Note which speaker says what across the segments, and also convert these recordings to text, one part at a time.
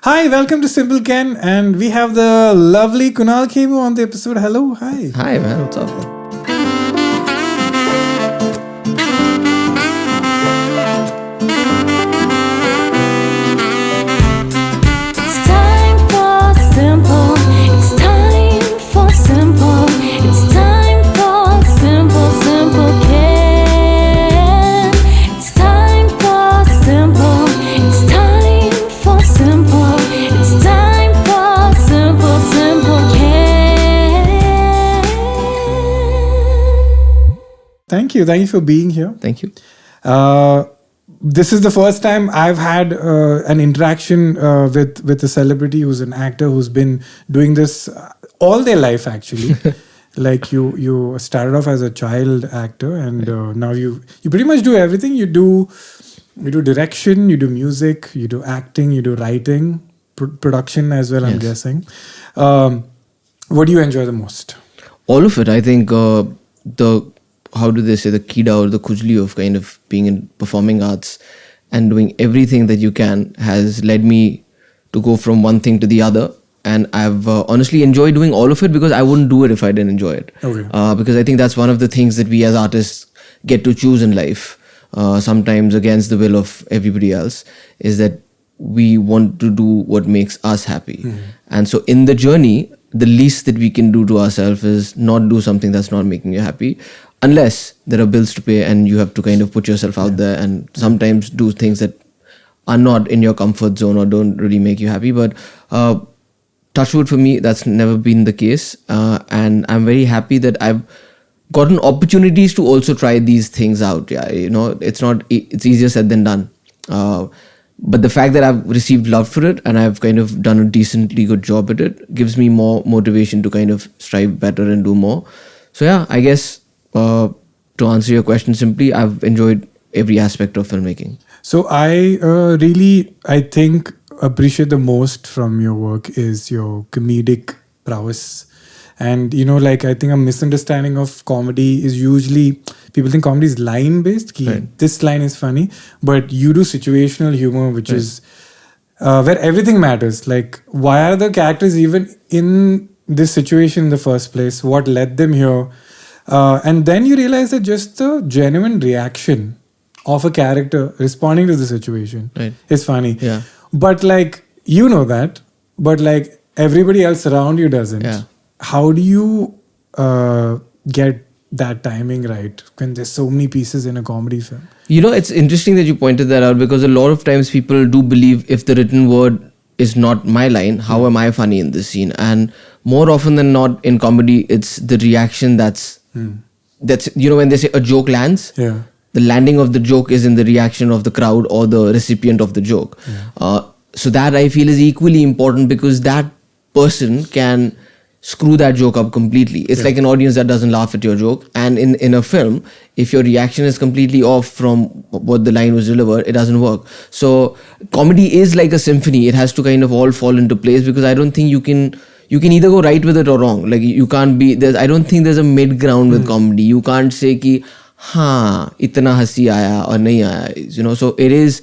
Speaker 1: Hi, welcome to Simpleken, and we have the lovely Kunal Khemu on the episode. Hello, hi.
Speaker 2: Hi, man. What's up?
Speaker 3: It's time for simple. It's time for simple. It's time for Simpleken. It's time for simple. It's time for simple. It's time for Simpleken.
Speaker 1: Thank you for being here.
Speaker 2: Thank you.
Speaker 1: This is the first time I've had an interaction with a celebrity who's an actor who's been doing this all their life, actually. Like you started off as a child actor, and now you pretty much do everything. You do direction, you do music, you do acting, you do writing, production as well. I'm guessing. What do you enjoy the most?
Speaker 2: All of it. I think how do they say, the kida or the kujli of kind of being in performing arts and doing everything that you can has led me to go from one thing to the other. And I've honestly enjoyed doing all of it because I wouldn't do it if I didn't enjoy it.
Speaker 1: Okay.
Speaker 2: Because I think that's one of the things that we as artists get to choose in life, sometimes against the will of everybody else, is that we want to do what makes us happy. Mm-hmm. And so in the journey, the least that we can do to ourselves is not do something that's not making you happy, unless there are bills to pay and you have to kind of put yourself out there and sometimes do things that are not in your comfort zone or don't really make you happy. But touch wood, for me, that's never been the case. And I'm very happy that I've gotten opportunities to also try these things out. Yeah, it's easier said than done. But the fact that I've received love for it and I've kind of done a decently good job at it gives me more motivation to kind of strive better and do more. So yeah, I guess to answer your question simply, I've enjoyed every aspect of filmmaking.
Speaker 1: So I think appreciate the most from your work is your comedic prowess. And I think a misunderstanding of comedy is usually people think comedy is line based. Right. This line is funny, but you do situational humor, which is where everything matters. Like, why are the characters even in this situation in the first place? What led them here? And then you realize that just the genuine reaction of a character responding to the situation is funny.
Speaker 2: Yeah.
Speaker 1: But that, but everybody else around you doesn't.
Speaker 2: Yeah.
Speaker 1: How do you get that timing right when there's so many pieces in a comedy film?
Speaker 2: It's interesting that you pointed that out, because a lot of times people do believe if the written word is not my line, how am I funny in this scene? And more often than not in comedy, it's the reaction that's when they say a joke lands, the landing of the joke is in the reaction of the crowd or the recipient of the joke. So that I feel is equally important, because that person can screw that joke up completely. It's like an audience that doesn't laugh at your joke. And in a film, if your reaction is completely off from what the line was delivered, it doesn't work. So comedy is like a symphony. It has to kind of all fall into place, because I don't think you can either go right with it or wrong. Like, you can't be there. I don't think there's a mid ground with comedy. You can't say ki itna hasi aaya or nahi aaya. So it is.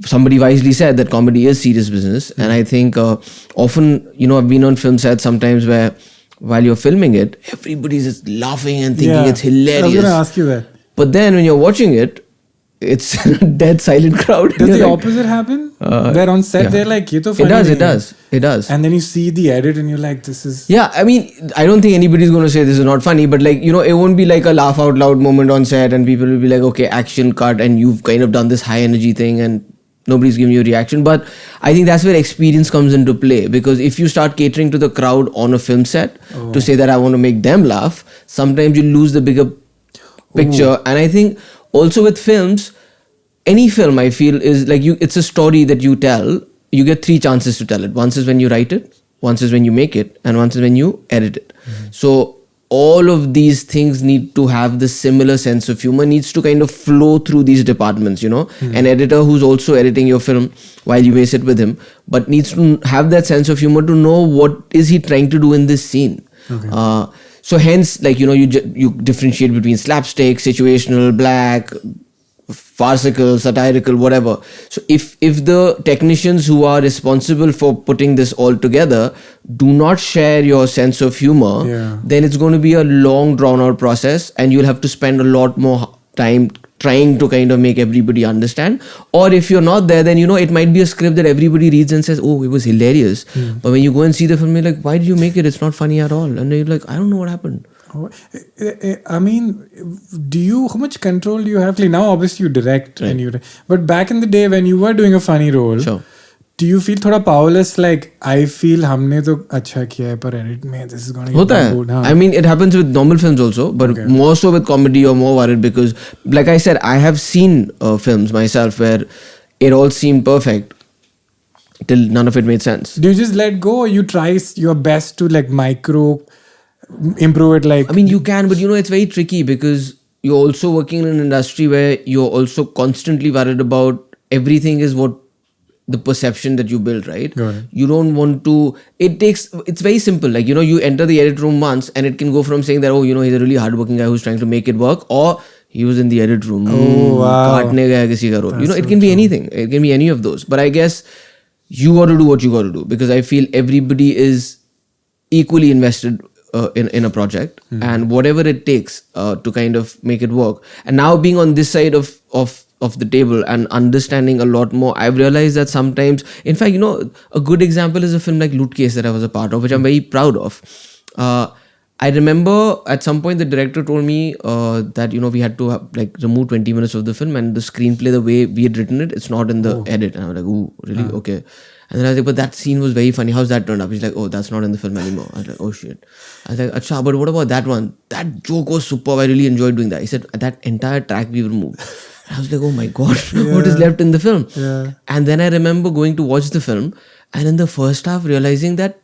Speaker 2: Somebody wisely said that comedy is serious business. And I think often, I've been on film sets sometimes where while you're filming it, everybody's just laughing and thinking it's hilarious.
Speaker 1: I was going to ask you that.
Speaker 2: But then when you're watching it, it's a dead silent crowd.
Speaker 1: Does the opposite happen? Where on set they're like, ye to funny
Speaker 2: it does. And
Speaker 1: then you see the edit and you're like, this is...
Speaker 2: Yeah, I mean, I don't think anybody's going to say this is not funny, but it won't be like a laugh out loud moment on set and people will be like, okay, action cut, and you've kind of done this high energy thing and nobody's giving you a reaction. But I think that's where experience comes into play, because if you start catering to the crowd on a film set to say that I want to make them laugh, sometimes you lose the bigger picture. And I think also with films, any film I feel is like it's a story that you tell. You get 3 chances to tell it. Once is when you write it, once is when you make it, and once is when you edit it. So all of these things need to have the similar sense of humor, needs to kind of flow through these departments, An editor who's also editing your film while you may sit with him, but needs to have that sense of humor to know what is he trying to do in this scene. Okay. So hence, you differentiate between slapstick, situational, black, farcical, satirical, whatever. So if the technicians who are responsible for putting this all together do not share your sense of humor, then it's going to be a long drawn out process, and you'll have to spend a lot more time trying to kind of make everybody understand. Or if you're not there, then it might be a script that everybody reads and says, oh, it was hilarious, but when you go and see the film, you're like, why did you make it? It's not funny at all. And you're like, I don't know what happened.
Speaker 1: I mean, how much control do you have? Like now, obviously you direct, but back in the day when you were doing a funny role, do you feel thoda powerless? Like, I feel हमने तो अच्छा किया है पर edit में this is going to get good.
Speaker 2: I mean, it happens with normal films also, but more so with comedy, or more worried because, like I said, I have seen films myself where it all seemed perfect till none of it made sense.
Speaker 1: Do you just let go, or you try your best to like micro improve it? Like,
Speaker 2: I mean, you can, but it's very tricky because you're also working in an industry where you're also constantly worried about everything is what the perception that you build, right? You don't want to, it's very simple. Like, you enter the edit room once and it can go from saying that, oh, he's a really hardworking guy who's trying to make it work, or he was in the edit room. Kaatne gaya kisi ka role. It can be anything. It can be any of those. But I guess you got to do what you got to do, because I feel everybody is equally invested in a project, and whatever it takes to kind of make it work. And now being on this side of the table and understanding a lot more, I've realized that sometimes, in fact, a good example is a film like Loot Case that I was a part of, which I'm very proud of. I remember at some point the director told me that we had to remove 20 minutes of the film, and the screenplay, the way we had written it, it's not in the edit. And I was like, ooh, really? Okay. And then I was like, but that scene was very funny. How's that turned up? He's like, oh, that's not in the film anymore. I was like, oh shit. I was like, acha, but what about that one? That joke was superb. I really enjoyed doing that. He said, that entire track we removed. I was like, oh my God, what is left in the film? And then I remember going to watch the film, and in the first half realizing that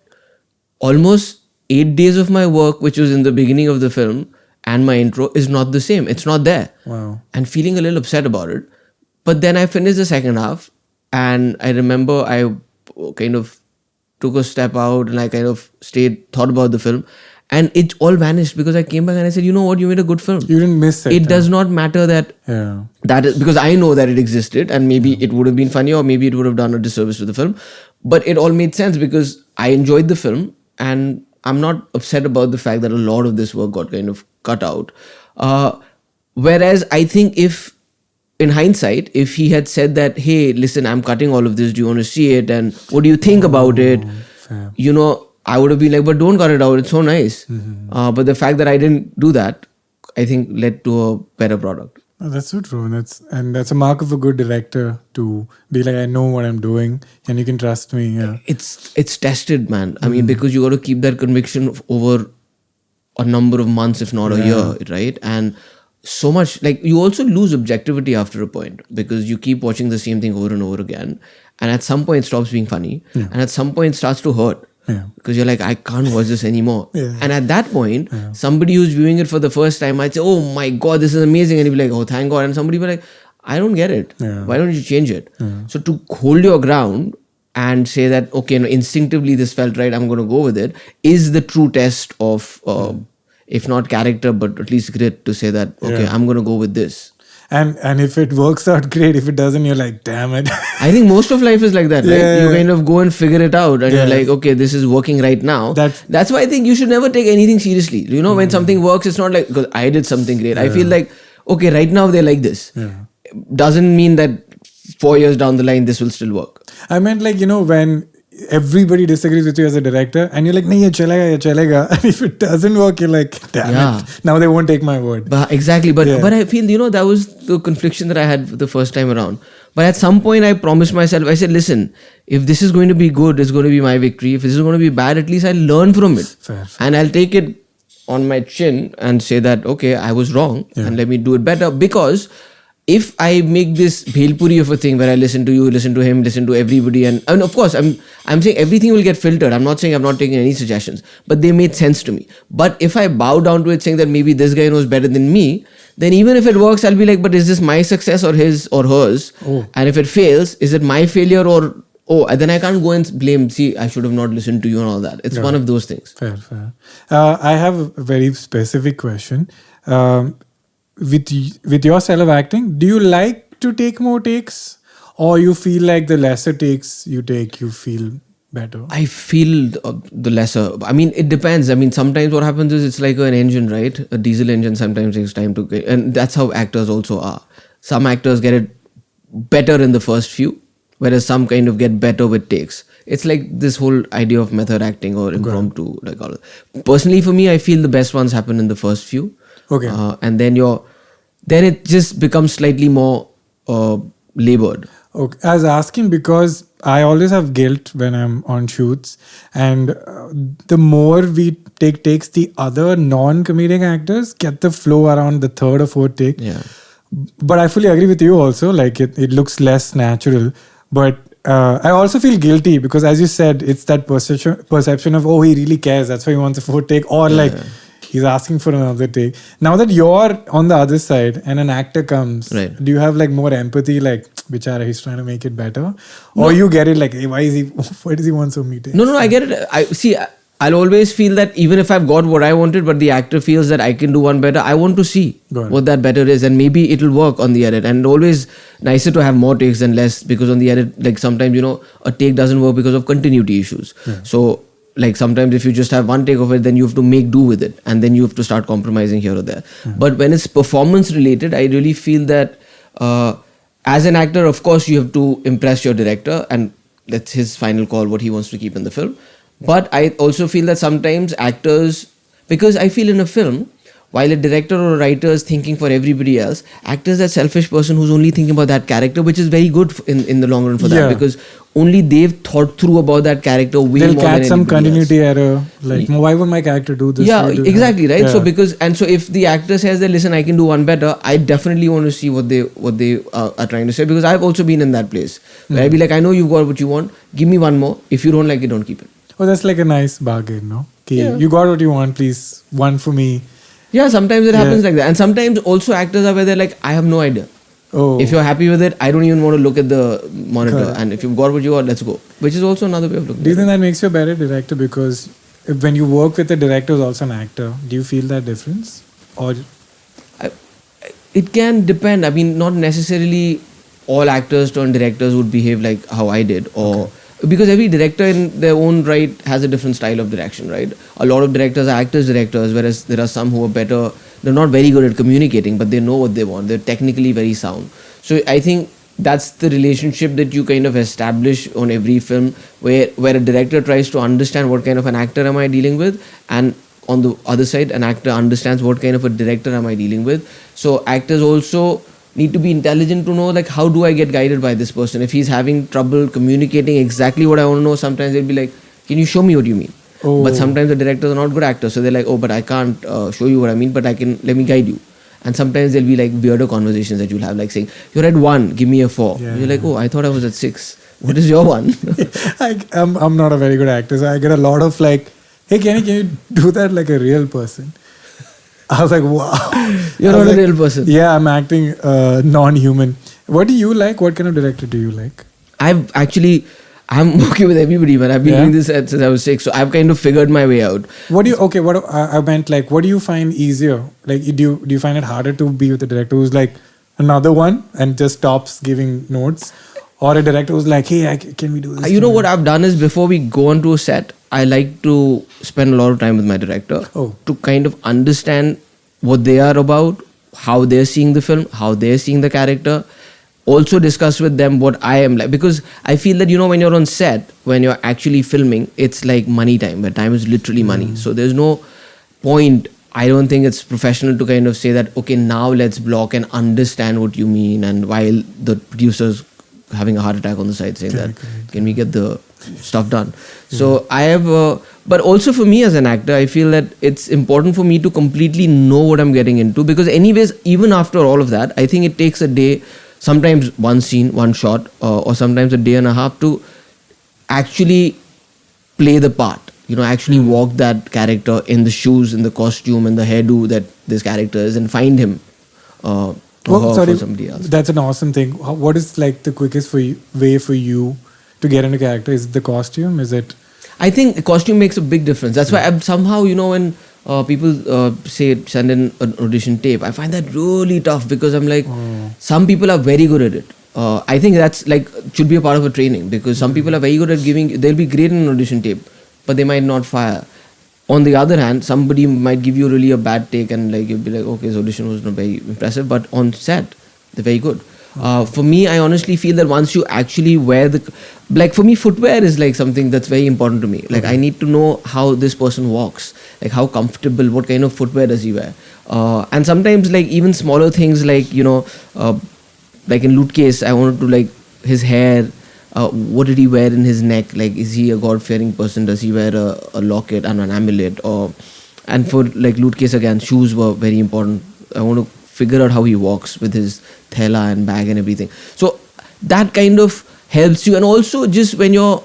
Speaker 2: almost 8 days of my work, which was in the beginning of the film, and my intro is not the same. It's not there.
Speaker 1: Wow.
Speaker 2: And feeling a little upset about it. But then I finished the second half, and I remember I kind of took a step out and I kind of thought about the film, and it all vanished because I came back and I said, you know what, you made a good film.
Speaker 1: You didn't miss it.
Speaker 2: It does not matter that that is, because I know that it existed, and maybe it would have been funny, or maybe it would have done a disservice to the film, but it all made sense because I enjoyed the film, and I'm not upset about the fact that a lot of this work got kind of cut out. Whereas I think in hindsight, if he had said that, hey, listen, I'm cutting all of this, do you want to see it, and what do you think about it?
Speaker 1: Fair.
Speaker 2: I would have been like, but don't cut it out, it's so nice. But the fact that I didn't do that, I think led to a better product.
Speaker 1: Oh, that's so true. That's a mark of a good director, to be like, I know what I'm doing and you can trust me. Yeah.
Speaker 2: It's tested, man. I mean, because you got to keep that conviction over a number of months, if not a year, right? And so much, like, you also lose objectivity after a point because you keep watching the same thing over and over again, and at some point it stops being funny, and at some point it starts to hurt. Because you're like, I can't watch this anymore. And at that point, somebody who's viewing it for the first time might say, oh my God, this is amazing. And you'll be like, oh, thank God. And somebody will be like, I don't get it. Why don't you change it? So to hold your ground and say that, okay, no, instinctively this felt right, I'm going to go with it, is the true test of, if not character, but at least grit, to say that, okay, I'm going to go with this.
Speaker 1: And if it works out, great. If it doesn't, you're like, damn it.
Speaker 2: I think most of life is like that, right? You kind of go and figure it out, and you're like, okay, this is working right now. That's why I think you should never take anything seriously. When something works, it's not like, because I did something great. I feel like, okay, right now they like this. Doesn't mean that 4 years down the line, this will still work.
Speaker 1: I meant like, when everybody disagrees with you as a director and you're like, nahi, ye chalega. And if it doesn't work, you're like, damn it. Now they won't take my word.
Speaker 2: Exactly. But I feel, that was the confliction that I had the first time around. But at some point I promised myself, I said, listen, if this is going to be good, it's going to be my victory. If this is going to be bad, at least I'll learn from it.
Speaker 1: Fair.
Speaker 2: And I'll take it on my chin and say that, okay, I was wrong and let me do it better. Because if I make this bhelpuri of a thing where I listen to you, listen to him, listen to everybody, and of course I'm saying everything will get filtered. I'm not saying I'm not taking any suggestions, but they made sense to me. But if I bow down to it saying that maybe this guy knows better than me, then even if it works, I'll be like, but is this my success or his or hers? And if it fails, is it my failure or then I can't go and blame, see, I should have not listened to you and all that. It's one of those things.
Speaker 1: Fair. I have a very specific question. With your style of acting, do you like to take more takes, or you feel like the lesser takes you take, you feel better?
Speaker 2: I feel the lesser. I mean, it depends. I mean, sometimes what happens is it's like an engine, right? A diesel engine sometimes takes time to get, and that's how actors also are. Some actors get it better in the first few, whereas some kind of get better with takes. It's like this whole idea of method acting or impromptu. Like all. Personally, for me, I feel the best ones happen in the first few.
Speaker 1: Okay.
Speaker 2: And then it just becomes slightly more labored.
Speaker 1: Okay. I was asking because I always have guilt when I'm on shoots, and the more we take takes, the other non-comedic actors get the flow around the third or fourth take.
Speaker 2: Yeah.
Speaker 1: But I fully agree with you also. Like it looks less natural. But I also feel guilty because, as you said, it's that perception of, oh, he really cares. That's why he wants a fourth take, or like he's asking for another take. Now that you're on the other side and an actor comes,
Speaker 2: Right.
Speaker 1: do you have like more empathy? Like, bichara, he's trying to make it better, or you get it like, hey, why does he want so many takes?
Speaker 2: No, I get it. I see. I'll always feel that even if I've got what I wanted, but the actor feels that I can do one better, I want to see
Speaker 1: Got it.
Speaker 2: what that better is, and maybe it'll work on the edit. And always nicer to have more takes than less, because on the edit, like sometimes a take doesn't work because of continuity issues.
Speaker 1: Yeah.
Speaker 2: So like sometimes if you just have one take of it, then you have to make do with it, and then you have to start compromising here or there. But when it's performance related, I really feel that as an actor, of course, you have to impress your director, and that's his final call, what he wants to keep in the film. But I also feel that sometimes actors, because I feel in a film, while a director or a writer is thinking for everybody else, actor is that selfish person who's only thinking about that character, which is very good in the long run for that, because only they've thought through about that character way
Speaker 1: They'll
Speaker 2: more
Speaker 1: catch
Speaker 2: than
Speaker 1: some
Speaker 2: anybody
Speaker 1: continuity error. Like, why would my character do this?
Speaker 2: Yeah,
Speaker 1: Why do
Speaker 2: exactly,
Speaker 1: that?
Speaker 2: right?
Speaker 1: Yeah.
Speaker 2: So if the actor says that, listen, I can do one better, I definitely want to see what they are trying to say, because I've also been in that place where I'd be like, I know you've got what you want, give me one more. If you don't like it, don't keep it.
Speaker 1: Oh, that's like a nice bargain, no? Okay,
Speaker 2: Yeah.
Speaker 1: you got what you want, please. One for me.
Speaker 2: Yeah, sometimes it happens like that. And sometimes also actors are where they're like, I have no idea.
Speaker 1: Oh.
Speaker 2: If you're happy with it, I don't even want to look at the monitor.
Speaker 1: Correct.
Speaker 2: And if you've got what you want, let's go. Which is also another way of looking
Speaker 1: Do you
Speaker 2: at
Speaker 1: think
Speaker 2: it.
Speaker 1: that makes you a better director? Because when you work with a director who's also an actor, do you feel that difference? Or
Speaker 2: It can depend. I mean, not necessarily all actors turned directors would behave like how I did, or because every director in their own right has a different style of direction, right? A lot of directors are actors directors, whereas there are some who are better. They're not very good at communicating, but they know what they want. They're technically very sound. So I think that's the relationship that you kind of establish on every film, where a director tries to understand what kind of an actor am I dealing with, and on the other side, an actor understands what kind of a director am I dealing with. So actors also need to be intelligent to know, like, how do I get guided by this person? If he's having trouble communicating exactly what I want to know, sometimes they'll be like, can you show me what you mean?
Speaker 1: Oh.
Speaker 2: But sometimes the directors are not good actors, so they're like, oh, but I can't show you what I mean, but let me guide you. And sometimes there'll be like weirder conversations that you'll have, like saying, you're at 1, give me a 4.
Speaker 1: Yeah.
Speaker 2: You're like, oh, I thought I was at 6. What is your 1?
Speaker 1: I'm not a very good actor, so I get a lot of like, hey, can you do that like a real person? I was like, wow.
Speaker 2: You're
Speaker 1: I was
Speaker 2: not a
Speaker 1: like,
Speaker 2: real person.
Speaker 1: Yeah, I'm acting non-human. What do you like? What kind of director do you like?
Speaker 2: I'm okay with everybody, man. I've been doing this since I was 6, so I've kind of figured my way out.
Speaker 1: What I meant, like, what do you find easier? Like, do you find it harder to be with a director who's like another one and just stops giving notes, or a director who's like, hey, can we do this?
Speaker 2: You know what I've done is, before we go onto a set, I like to spend a lot of time with my director to kind of understand what they are about, how they're seeing the film, how they're seeing the character. Also discuss with them what I am like, because I feel that, when you're on set, when you're actually filming, it's like money time, where time is literally money. So there's no point. I don't think it's professional to kind of say that, okay, now let's block and understand what you mean, and while the producer's having a heart attack on the side saying that, can we get the stuff done? So I have but also for me as an actor, I feel that it's important for me to completely know what I'm getting into, because anyways, even after all of that, I think it takes a day, sometimes one scene, one shot, or sometimes a day and a half to actually play the part, actually walk that character in the shoes, in the costume, in the hairdo that this character is, and find him for somebody else.
Speaker 1: That's an awesome thing. What is like the quickest way for you to get into character? Is it the costume? Is it?
Speaker 2: I think the costume makes a big difference. That's why I'm somehow, when people say send in an audition tape, I find that really tough because I'm like, some people are very good at it. I think that's like should be a part of a training because some people are very good at giving. They'll be great in an audition tape, but they might not fire. On the other hand, somebody might give you really a bad take and like you'll be like, okay, his audition was not very impressive, but on set they're very good. For me, I honestly feel that once you actually wear like for me, footwear is like something that's very important to me. Like I need to know how this person walks, like how comfortable, what kind of footwear does he wear, and sometimes like even smaller things like like in Loot Case, I wanted to like his hair. What did he wear in his neck? Like, is he a God-fearing person? Does he wear a locket and an amulet? And for like Loot Case again, shoes were very important. I want to figure out how he walks with his thela and bag and everything. So that kind of helps you. And also just when you're,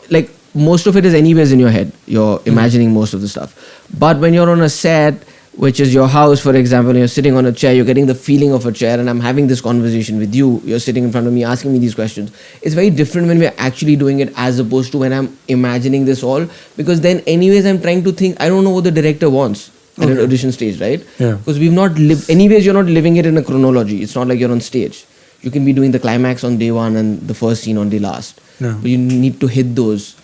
Speaker 2: like most of it is anyways in your head. You're imagining most of the stuff. But when you're on a set, which is your house, for example, you're sitting on a chair, you're getting the feeling of a chair, and I'm having this conversation with you, you're sitting in front of me asking me these questions. It's very different when we're actually doing it as opposed to when I'm imagining this all, because then anyways I'm trying to think, I don't know what the director wants at an audition stage, right?
Speaker 1: Yeah.
Speaker 2: Because we've not lived, anyways you're not living it in a chronology. It's not like you're on stage. You can be doing the climax on day one and the first scene on day last.
Speaker 1: Yeah.
Speaker 2: But you need to hit those.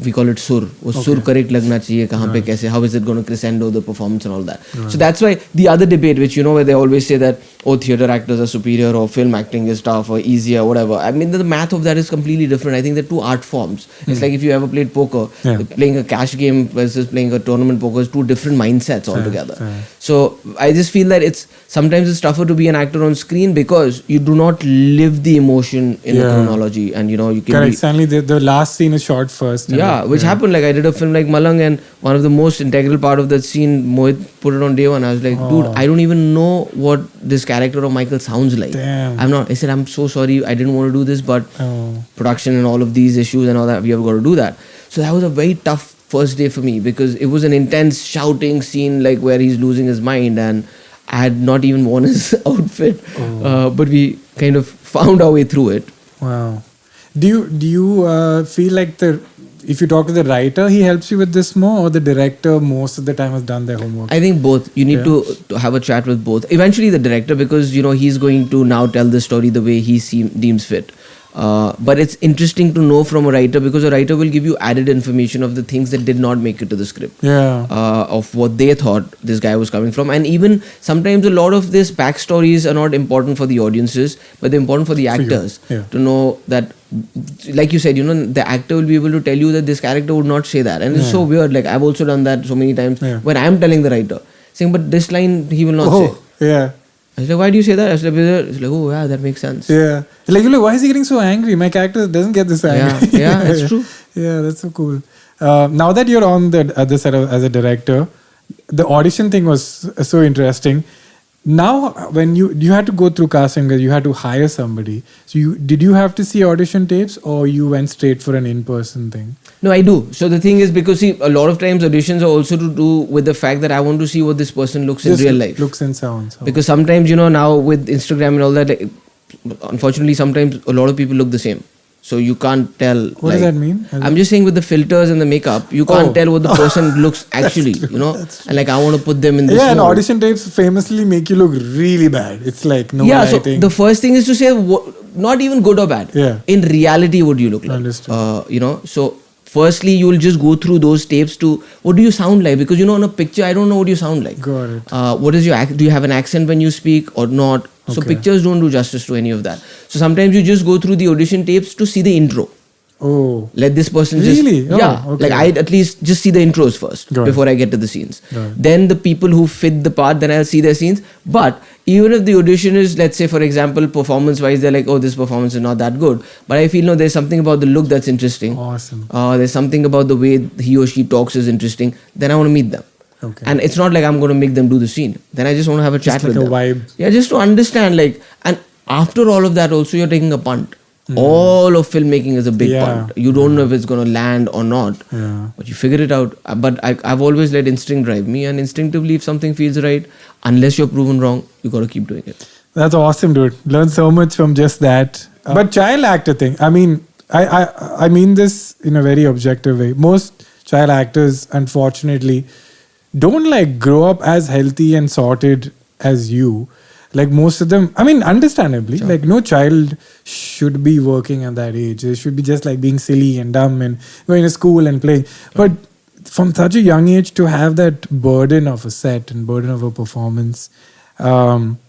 Speaker 2: We call it sur. वो sur correct लगना चाहिए कहाँ पे कैसे, how is it going to crescendo the performance and all that. So that's why the other debate, which where they always say that theater actors are superior or film acting is tough or easier or whatever. I mean the math of that is completely different. I think they're two art forms. It's like if you ever played poker, playing a cash game versus playing a tournament poker is two different mindsets altogether. So I just feel that sometimes it's tougher to be an actor on screen because you do not live the emotion in a chronology, and you can
Speaker 1: correct. Suddenly the last scene is shot first.
Speaker 2: Which happened. Like I did a film like Malang, and one of the most integral part of that scene, Mohit put it on day one. I was like, dude, I don't even know what this character of Michael sounds like.
Speaker 1: Damn.
Speaker 2: I said, I'm so sorry, I didn't want to do this, but production and all of these issues and all that, we have got to do that. So that was a very tough first day for me because it was an intense shouting scene, like where he's losing his mind, and I had not even worn his outfit, but we kind of found our way through it.
Speaker 1: Wow. Do you feel like if you talk to the writer, he helps you with this more, or the director most of the time has done their homework?
Speaker 2: I think both. You need to have a chat with both. Eventually the director, because he's going to now tell the story the way he deems fit. But it's interesting to know from a writer, because a writer will give you added information of the things that did not make it to the script. Of what they thought this guy was coming from. And even sometimes a lot of these backstories are not important for the audiences, but they're important for the actors to know that, like you said, the actor will be able to tell you that this character would not say that. And it's so weird. Like I've also done that so many times when I'm telling the writer, saying, but this line he will not say.
Speaker 1: Yeah.
Speaker 2: I was like, why do you say that? I was like, it's like, oh yeah, that makes sense.
Speaker 1: Yeah. Like, why is he getting so angry? My character doesn't get this angry.
Speaker 2: Yeah, that's true.
Speaker 1: Yeah, that's so cool. Now that you're on the other side as a director, the audition thing was so interesting. Now, when you had to go through casting, you had to hire somebody. So did you have to see audition tapes, or you went straight for an in-person thing?
Speaker 2: No, I do. So the thing is, because a lot of times auditions are also to do with the fact that I want to see what this person looks in real life.
Speaker 1: Looks and sounds.
Speaker 2: Because sometimes, now with Instagram and all that, unfortunately, sometimes a lot of people look the same. So you can't tell.
Speaker 1: What does that mean?
Speaker 2: I'm just saying with the filters and the makeup, you can't tell what the person looks actually, And like I want to put them in this
Speaker 1: and
Speaker 2: mode.
Speaker 1: audition tapes famously make you look really bad. It's like no lighting.
Speaker 2: So the first thing is to say not even good or bad.
Speaker 1: Yeah.
Speaker 2: In reality, what do you look like?
Speaker 1: Understood.
Speaker 2: So firstly, you will just go through those tapes to what do you sound like? Because on a picture, I don't know what you sound like.
Speaker 1: Got it.
Speaker 2: What is your do you have an accent when you speak or not? So pictures don't do justice to any of that. So sometimes you just go through the audition tapes to see the intro.
Speaker 1: Oh.
Speaker 2: Let this person
Speaker 1: really?
Speaker 2: Like I at least just see the intros first before I get to the scenes. Then the people who fit the part, then I'll see their scenes. But even if the audition is, let's say for example, performance wise, they're like, oh, this performance is not that good. But I feel there's something about the look that's interesting.
Speaker 1: Awesome.
Speaker 2: There's something about the way he or she talks is interesting. Then I want to meet them.
Speaker 1: Okay.
Speaker 2: And it's not like I'm going to make them do the scene. Then I just want to have a chat with them.
Speaker 1: Just like a vibe.
Speaker 2: Yeah, just to understand and after all of that also you're taking a punt. All of filmmaking is a big punt. You don't know if it's going to land or not.
Speaker 1: Yeah.
Speaker 2: But you figure it out. But I've always let instinct drive me, and instinctively if something feels right, unless you're proven wrong, you got to keep doing it.
Speaker 1: That's awesome, dude. Learn so much from just that. But child actor thing, I mean, I mean this in a very objective way. Most child actors, unfortunately, don't like grow up as healthy and sorted as you. Like most of them, I mean, understandably, like no child should be working at that age. They should be just like being silly and dumb and going to school and playing. But from such a young age to have that burden of a set and burden of a performance. And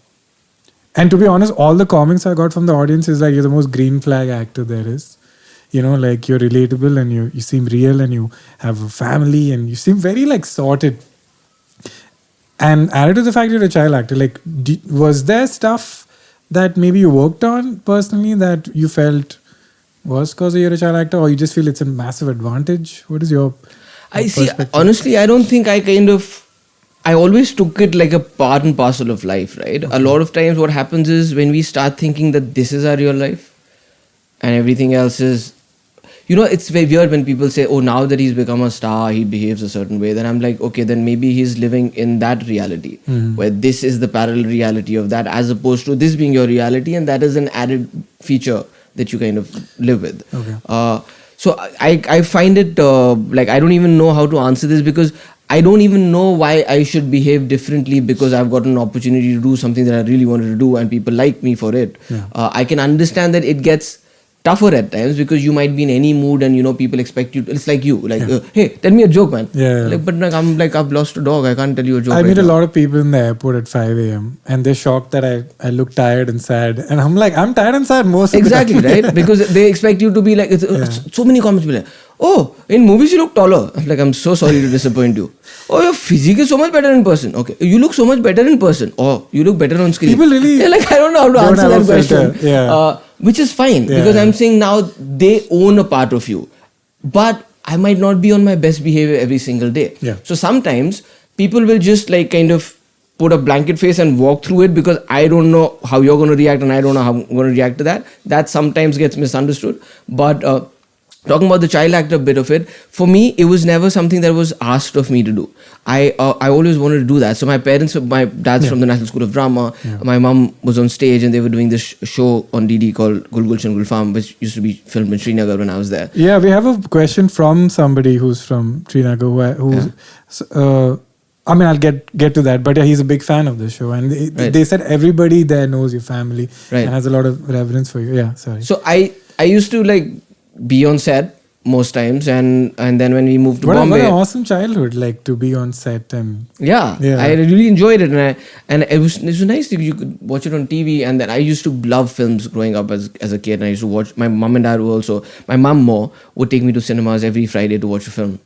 Speaker 1: to be honest, all the comments I got from the audience is like, you're the most green flag actor there is. You know, like you're relatable and you seem real and you have a family and you seem very like sorted. And added to the fact you're a child actor, like, was there stuff that maybe you worked on personally that you felt was because you're a child actor, or you just feel it's a massive advantage? What is your
Speaker 2: I see.
Speaker 1: perspective?
Speaker 2: Honestly, I don't think I always took it like a part and parcel of life, right? A lot of times what happens is when we start thinking that this is our real life and everything else is, it's very weird when people say, oh, now that he's become a star, he behaves a certain way. Then I'm like, okay, then maybe he's living in that reality where this is the parallel reality of that, as opposed to this being your reality, and that is an added feature that you kind of live with.
Speaker 1: Okay.
Speaker 2: So I find it like I don't even know how to answer this, because I don't even know why I should behave differently because I've got an opportunity to do something that I really wanted to do and people like me for it.
Speaker 1: Yeah.
Speaker 2: I can understand that it gets tougher at times because you might be in any mood and people expect you to, it's like you like hey, tell me a joke, man. But I'm like, I've lost a dog, I can't tell you a joke.
Speaker 1: I meet a lot of people in the airport at 5 a.m. and they're shocked that I look tired and sad, and I'm like, I'm tired and sad most of the time.
Speaker 2: Exactly, right? Because they expect you to be like, so many comments be like, oh, in movies you look taller. I'm like, I'm so sorry to disappoint you. Oh, your physique is so much better in person. Okay, you look so much better in person. Oh, you look better on screen.
Speaker 1: People really
Speaker 2: they're like, I don't know how to answer that question.
Speaker 1: Yeah.
Speaker 2: Which is fine, because I'm saying now they own a part of you. But I might not be on my best behavior every single day.
Speaker 1: Yeah.
Speaker 2: So sometimes people will just like kind of put a blanket face and walk through it because I don't know how you're going to react and I don't know how I'm going to react to that. That sometimes gets misunderstood. But talking about the child actor bit of it, for me, it was never something that was asked of me to do. I always wanted to do that. So my dad's from the National School of Drama.
Speaker 1: Yeah.
Speaker 2: My mom was on stage and they were doing this show on DD called Gul Gulshan Gulfam, which used to be filmed in Srinagar when I was there.
Speaker 1: Yeah, we have a question from somebody who's from Srinagar I mean, I'll get to that, but he's a big fan of the show, and they said everybody there knows your family and has a lot of reverence for you. Yeah, sorry.
Speaker 2: So I used to like be on set most times, and then when we moved to Bombay,
Speaker 1: what an awesome childhood, like to be on set and
Speaker 2: yeah. I really enjoyed it, and it was nice that you could watch it on TV. And then I used to love films growing up as a kid, and I used to watch. My mom and dad were also, my mom more would take me to cinemas every Friday to watch a film.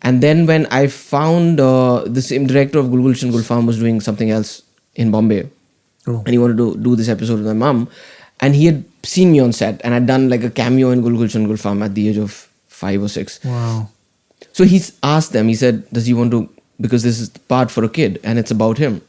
Speaker 2: And then when I found the same director of Gul Gulshan Gulfam was doing something else in Bombay, and he wanted to do this episode with my mom, and he had seen me on set, and I'd done like a cameo in Gul Gulshan Gulfam at the age of 5 or 6.
Speaker 1: Wow.
Speaker 2: So he asked them, he said, does he want to, because this is the part for a kid and it's about him.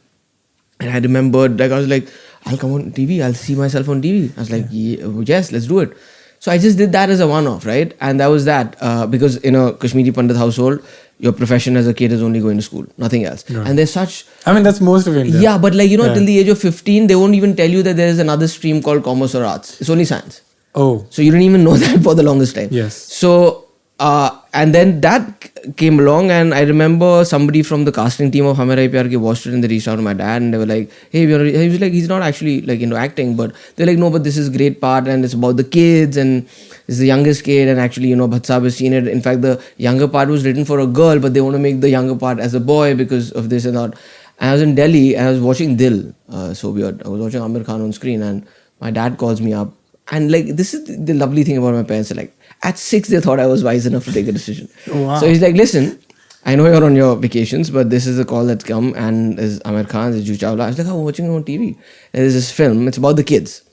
Speaker 2: And I remembered, like I was like, I'll come on TV, I'll see myself on TV. I was like, yes, let's do it. So I just did that as a one-off, right? And that was that. Because in a Kashmiri Pandit household, your profession as a kid is only going to school, nothing else. Right. And there's such...
Speaker 1: I mean, that's most of India.
Speaker 2: Yeah, but like, till the age of 15, they won't even tell you that there's another stream called commerce or arts. It's only science.
Speaker 1: Oh.
Speaker 2: So you didn't even know that for the longest time.
Speaker 1: Yes.
Speaker 2: So, and then that came along, and I remember somebody from the casting team of Humour Pyar Ke watched it and they reached out to my dad and they were like, hey, he was like, he's not actually like into acting, but they're like, no, but this is a great part and it's about the kids and it's the youngest kid, and actually, Bhatt Saab has seen it. In fact, the younger part was written for a girl, but they want to make the younger part as a boy because of this and that. And I was in Delhi and I was watching Dil, so weird. I was watching Amir Khan on screen and my dad calls me up. And like, this is the lovely thing about my parents. Like, at 6, they thought I was wise enough to take a decision.
Speaker 1: Wow.
Speaker 2: So he's like, listen, I know you're on your vacations, but this is the call that's come, and there's Amir Khan, there's Juhi Chawla. I was like, I'm watching it on TV. And there's this film, it's about the kids.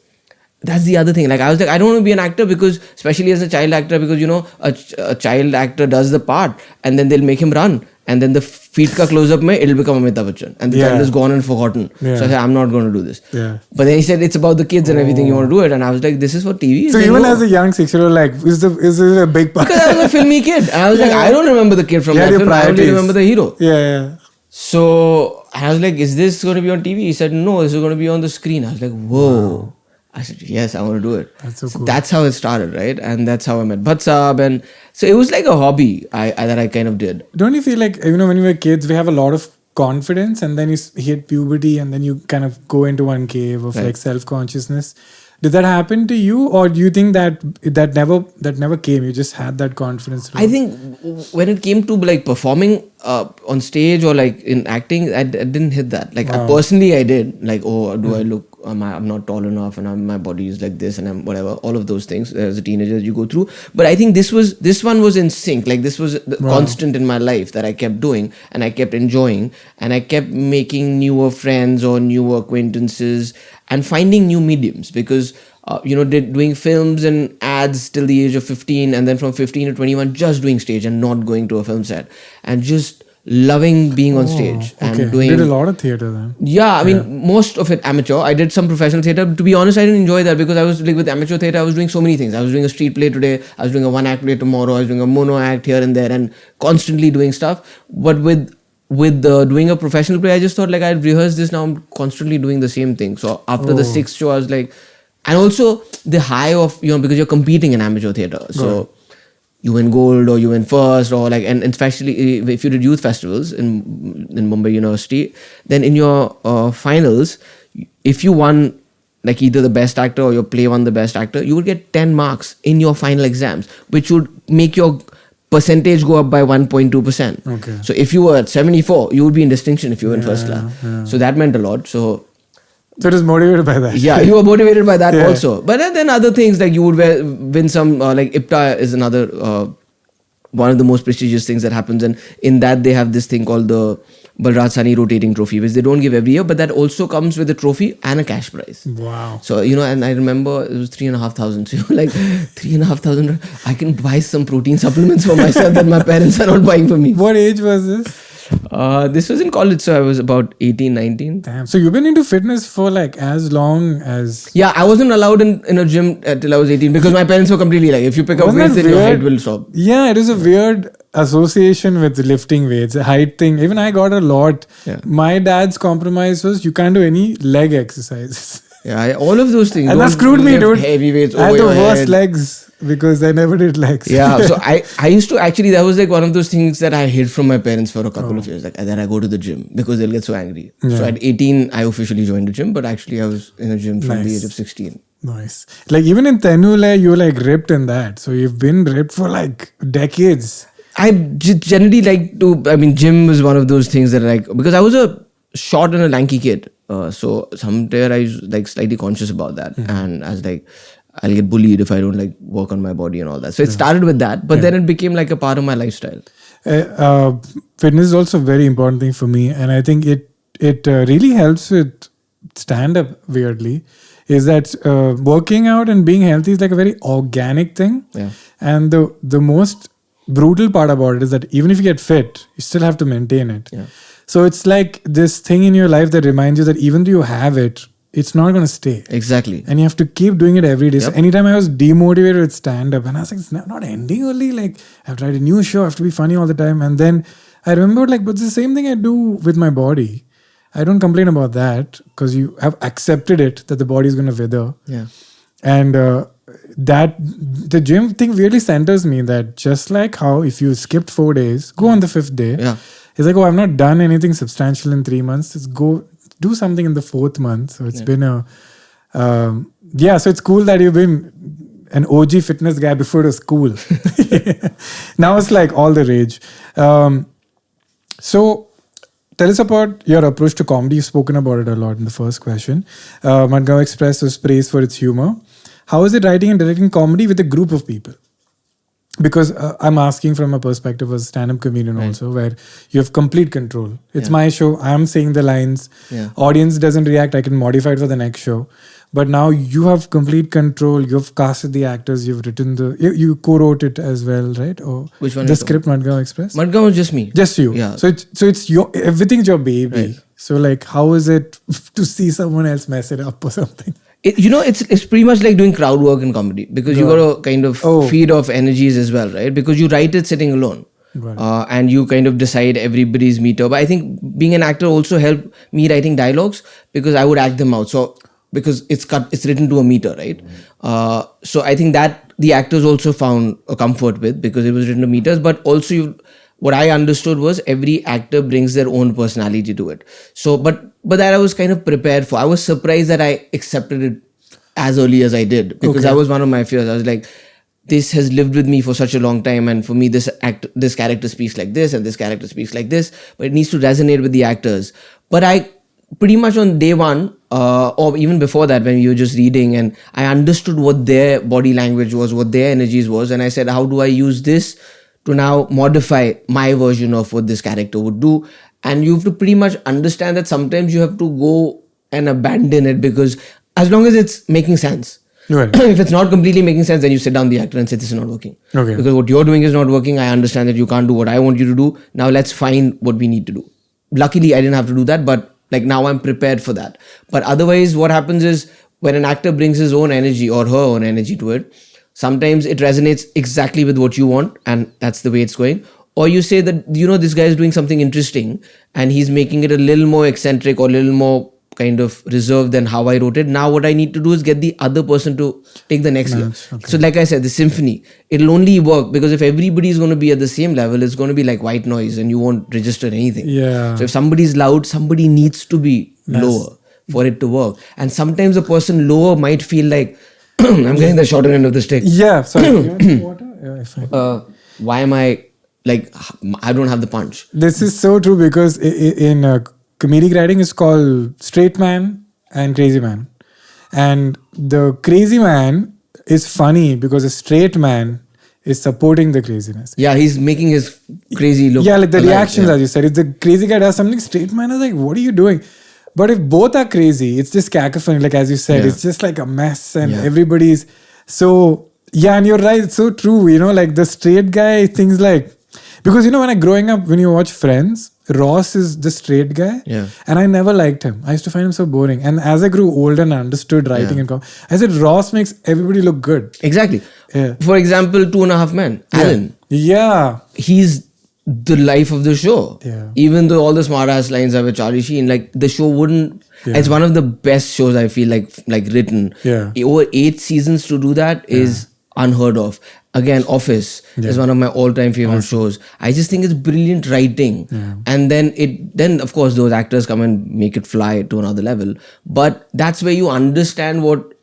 Speaker 2: That's the other thing. Like, I was like, I don't want to be an actor because, especially as a child actor, because, a child actor does the part and then they'll make him run. And then the feet ka close-up mein, it'll become Amitabh Bachchan. And the child is gone and forgotten.
Speaker 1: Yeah.
Speaker 2: So I said, I'm not going to do this.
Speaker 1: Yeah.
Speaker 2: But then he said, it's about the kids and everything, you want to do it. And I was like, this is for TV?
Speaker 1: So even as a young 6-year-old, like, is this a big part?
Speaker 2: Because I was a filmy kid. And I was like, I don't remember the kid from that film. I only remember the hero.
Speaker 1: Yeah.
Speaker 2: So I was like, is this going to be on TV? He said, no, this is going to be on the screen. I was like, whoa. Wow. I said, yes, I want to do it.
Speaker 1: That's so cool.
Speaker 2: That's how it started, right? And that's how I met Bhatsab. And so it was like a hobby that I kind of did.
Speaker 1: Don't you feel like, when we were kids, we have a lot of confidence, and then you hit puberty, and then you kind of go into one cave of like self-consciousness. Did that happen to you, or do you think that never came? You just had that confidence.
Speaker 2: I think when it came to like performing on stage or like in acting, I didn't hit that. Like personally, I did. Like, oh, do I look? I'm not tall enough, and my body is like this, and I'm whatever. All of those things as a teenager you go through. But I think this one was in sync. Like this was the constant in my life that I kept doing, and I kept enjoying, and I kept making newer friends or newer acquaintances, and finding new mediums because. Doing films and ads till the age of 15, and then from 15 to 21 just doing stage and not going to a film set, and just loving being on stage and doing.
Speaker 1: Did a lot of theatre then.
Speaker 2: Yeah, I mean most of it amateur. I did some professional theatre. To be honest, I didn't enjoy that because I was like with amateur theatre, I was doing so many things. I was doing a street play today, I was doing a one act play tomorrow, I was doing a mono act here and there, and constantly doing stuff. But with doing a professional play, I just thought like I'd rehearse this, now I'm constantly doing the same thing. So after the sixth show, I was like. And also the high of, because you're competing in amateur theatre. So you win gold or you win first, or like, and especially if you did youth festivals in Mumbai University, then in your finals, if you won like either the best actor or your play won the best actor, you would get 10 marks in your final exams, which would make your percentage go up by 1.2%.
Speaker 1: Okay.
Speaker 2: So if you were at 74, you would be in distinction if you were in first class. Yeah. So that meant a lot. So
Speaker 1: it was motivated by that.
Speaker 2: Yeah, you were motivated by that also. But then other things like you would win some, like IPTA is another, one of the most prestigious things that happens. And in that they have this thing called the Balraj Sahni rotating trophy, which they don't give every year, but that also comes with a trophy and a cash prize.
Speaker 1: Wow.
Speaker 2: So, and I remember it was 3,500. So you're like, 3,500, I can buy some protein supplements for myself that my parents are not buying for me.
Speaker 1: What age was this?
Speaker 2: This was in college, so I was about 18, 19.
Speaker 1: Damn. So you've been into fitness for like as long as...
Speaker 2: Yeah, I wasn't allowed in a gym till I was 18 because my parents were completely like, if you pick up weights, then your height will stop.
Speaker 1: Yeah, it is a weird association with lifting weights, a height thing. Even I got a lot. Yeah. My dad's compromise was you can't do any leg exercises.
Speaker 2: Yeah, all of those things.
Speaker 1: And that screwed me, dude.
Speaker 2: Heavy weights
Speaker 1: I had the worst legs because I never did legs.
Speaker 2: Yeah, so I used to actually, that was like one of those things that I hid from my parents for a couple of years. Like, then I go to the gym because they'll get so angry. Yeah. So at 18, I officially joined the gym, but actually I was in a gym from the age of 16.
Speaker 1: Nice. Like even in Tenule, you were like ripped in that. So you've been ripped for like decades.
Speaker 2: I generally like to, gym was one of those things that because I was a short and a lanky kid. So somewhere I was like slightly conscious about that. And I was like, I'll get bullied if I don't like work on my body and all that. So it started with that, but then it became like a part of my lifestyle.
Speaker 1: Fitness is also a very important thing for me. And I think it really helps with stand-up weirdly. Is that working out and being healthy is like a very organic thing. Yeah. And the most brutal part about it is that even if you get fit, you still have to maintain it. Yeah. So it's like this thing in your life that reminds you that even though you have it, it's not going to stay.
Speaker 2: Exactly.
Speaker 1: And you have to keep doing it every day. Yep. So anytime I was demotivated with stand-up, and I was like, it's not ending early. Like, I've tried a new show, I have to be funny all the time. And then I remembered, like, but it's the same thing I do with my body. I don't complain about that because you have accepted it, that the body is going to wither.
Speaker 2: Yeah.
Speaker 1: And that the gym thing really centers me that just like how if you skipped 4 days, go on the 5th day.
Speaker 2: Yeah.
Speaker 1: It's like, oh, I've not done anything substantial in 3 months. Let's go do something in the 4th month. So it's been so it's cool that you've been an OG fitness guy before it was cool. Now it's like all the rage. So tell us about your approach to comedy. You've spoken about it a lot in the first question. Madgaon Express was praised for its humor. How is it writing and directing comedy with a group of people? Because I'm asking from a perspective as a stand-up comedian also, where you have complete control. It's my show. I'm saying the lines. Yeah. Audience doesn't react. I can modify it for the next show. But now you have complete control. You've casted the actors. You've written you co-wrote it as well, right? Or
Speaker 2: which one?
Speaker 1: The script, Madgaon Express.
Speaker 2: Madgaon was just me.
Speaker 1: Just you. Yeah. So it's your everything's your baby. Right. So like, how is it to see someone else mess it up or something?
Speaker 2: It's pretty much like doing crowd work in comedy because you got to kind of feed off energies as well, right? Because you write it sitting alone. Right. And you kind of decide everybody's meter. But I think being an actor also helped me writing dialogues because I would act them out. So because it's written to a meter, right? So I think that the actors also found a comfort with, because it was written to meters. But also what I understood was every actor brings their own personality to it. So but that I was kind of prepared for. I was surprised that I accepted it as early as I did, because that was one of my fears. I was like, this has lived with me for such a long time, and for me this character speaks like this and this character speaks like this, but it needs to resonate with the actors. But I pretty much on day one, or even before that, when you were just reading, and I understood what their body language was, what their energies was, and I said, how do I use this to now modify my version of what this character would do? And you have to pretty much understand that sometimes you have to go and abandon it, because as long as it's making sense.
Speaker 1: Right.
Speaker 2: If it's not completely making sense, then you sit down the actor and say, this is not working.
Speaker 1: Okay.
Speaker 2: Because what you're doing is not working. I understand that you can't do what I want you to do. Now let's find what we need to do. Luckily, I didn't have to do that, but like now I'm prepared for that. But otherwise, what happens is when an actor brings his own energy or her own energy to it, sometimes it resonates exactly with what you want, and that's the way it's going. Or you say that, this guy is doing something interesting and he's making it a little more eccentric or a little more kind of reserved than how I wrote it. Now what I need to do is get the other person to take the next gear.
Speaker 1: Okay.
Speaker 2: So like I said, the symphony, it'll only work because if everybody is going to be at the same level, it's going to be like white noise and you won't register anything.
Speaker 1: Yeah.
Speaker 2: So if somebody's loud, somebody needs to be lower for it to work. And sometimes a person lower might feel like, I'm getting the shorter end of the stick.
Speaker 1: Yeah. Sorry. You want some water? Yeah, fine.
Speaker 2: Why am I like, I don't have the punch.
Speaker 1: This is so true, because in comedic writing is called straight man and crazy man. And the crazy man is funny because a straight man is supporting the craziness.
Speaker 2: Yeah, he's making his crazy look.
Speaker 1: Yeah, like the
Speaker 2: alive,
Speaker 1: reactions,
Speaker 2: yeah.
Speaker 1: as you said. If the crazy guy does something, straight man is like, what are you doing? But if both are crazy, it's just cacophony, like as you said.
Speaker 2: Yeah.
Speaker 1: It's just like a mess, and
Speaker 2: Yeah.
Speaker 1: everybody's so... Yeah, and you're right, it's so true. Like the straight guy, things like... Because when you watch Friends, Ross is the straight guy.
Speaker 2: Yeah.
Speaker 1: And I never liked him. I used to find him so boring. And as I grew older and understood writing and I said, Ross makes everybody look good.
Speaker 2: Exactly.
Speaker 1: Yeah.
Speaker 2: For example, 2.5 Men, Alan.
Speaker 1: Yeah.
Speaker 2: He's the life of the show.
Speaker 1: Yeah.
Speaker 2: Even though all the smart ass lines are with Charlie Sheen, like the show wouldn't.
Speaker 1: Yeah.
Speaker 2: It's one of the best shows I feel like written.
Speaker 1: Yeah.
Speaker 2: Over 8 seasons to do that is unheard of. Again, Office is one of my all-time favorite shows. I just think it's brilliant writing.
Speaker 1: Yeah.
Speaker 2: And then of course those actors come and make it fly to another level. But that's where you understand what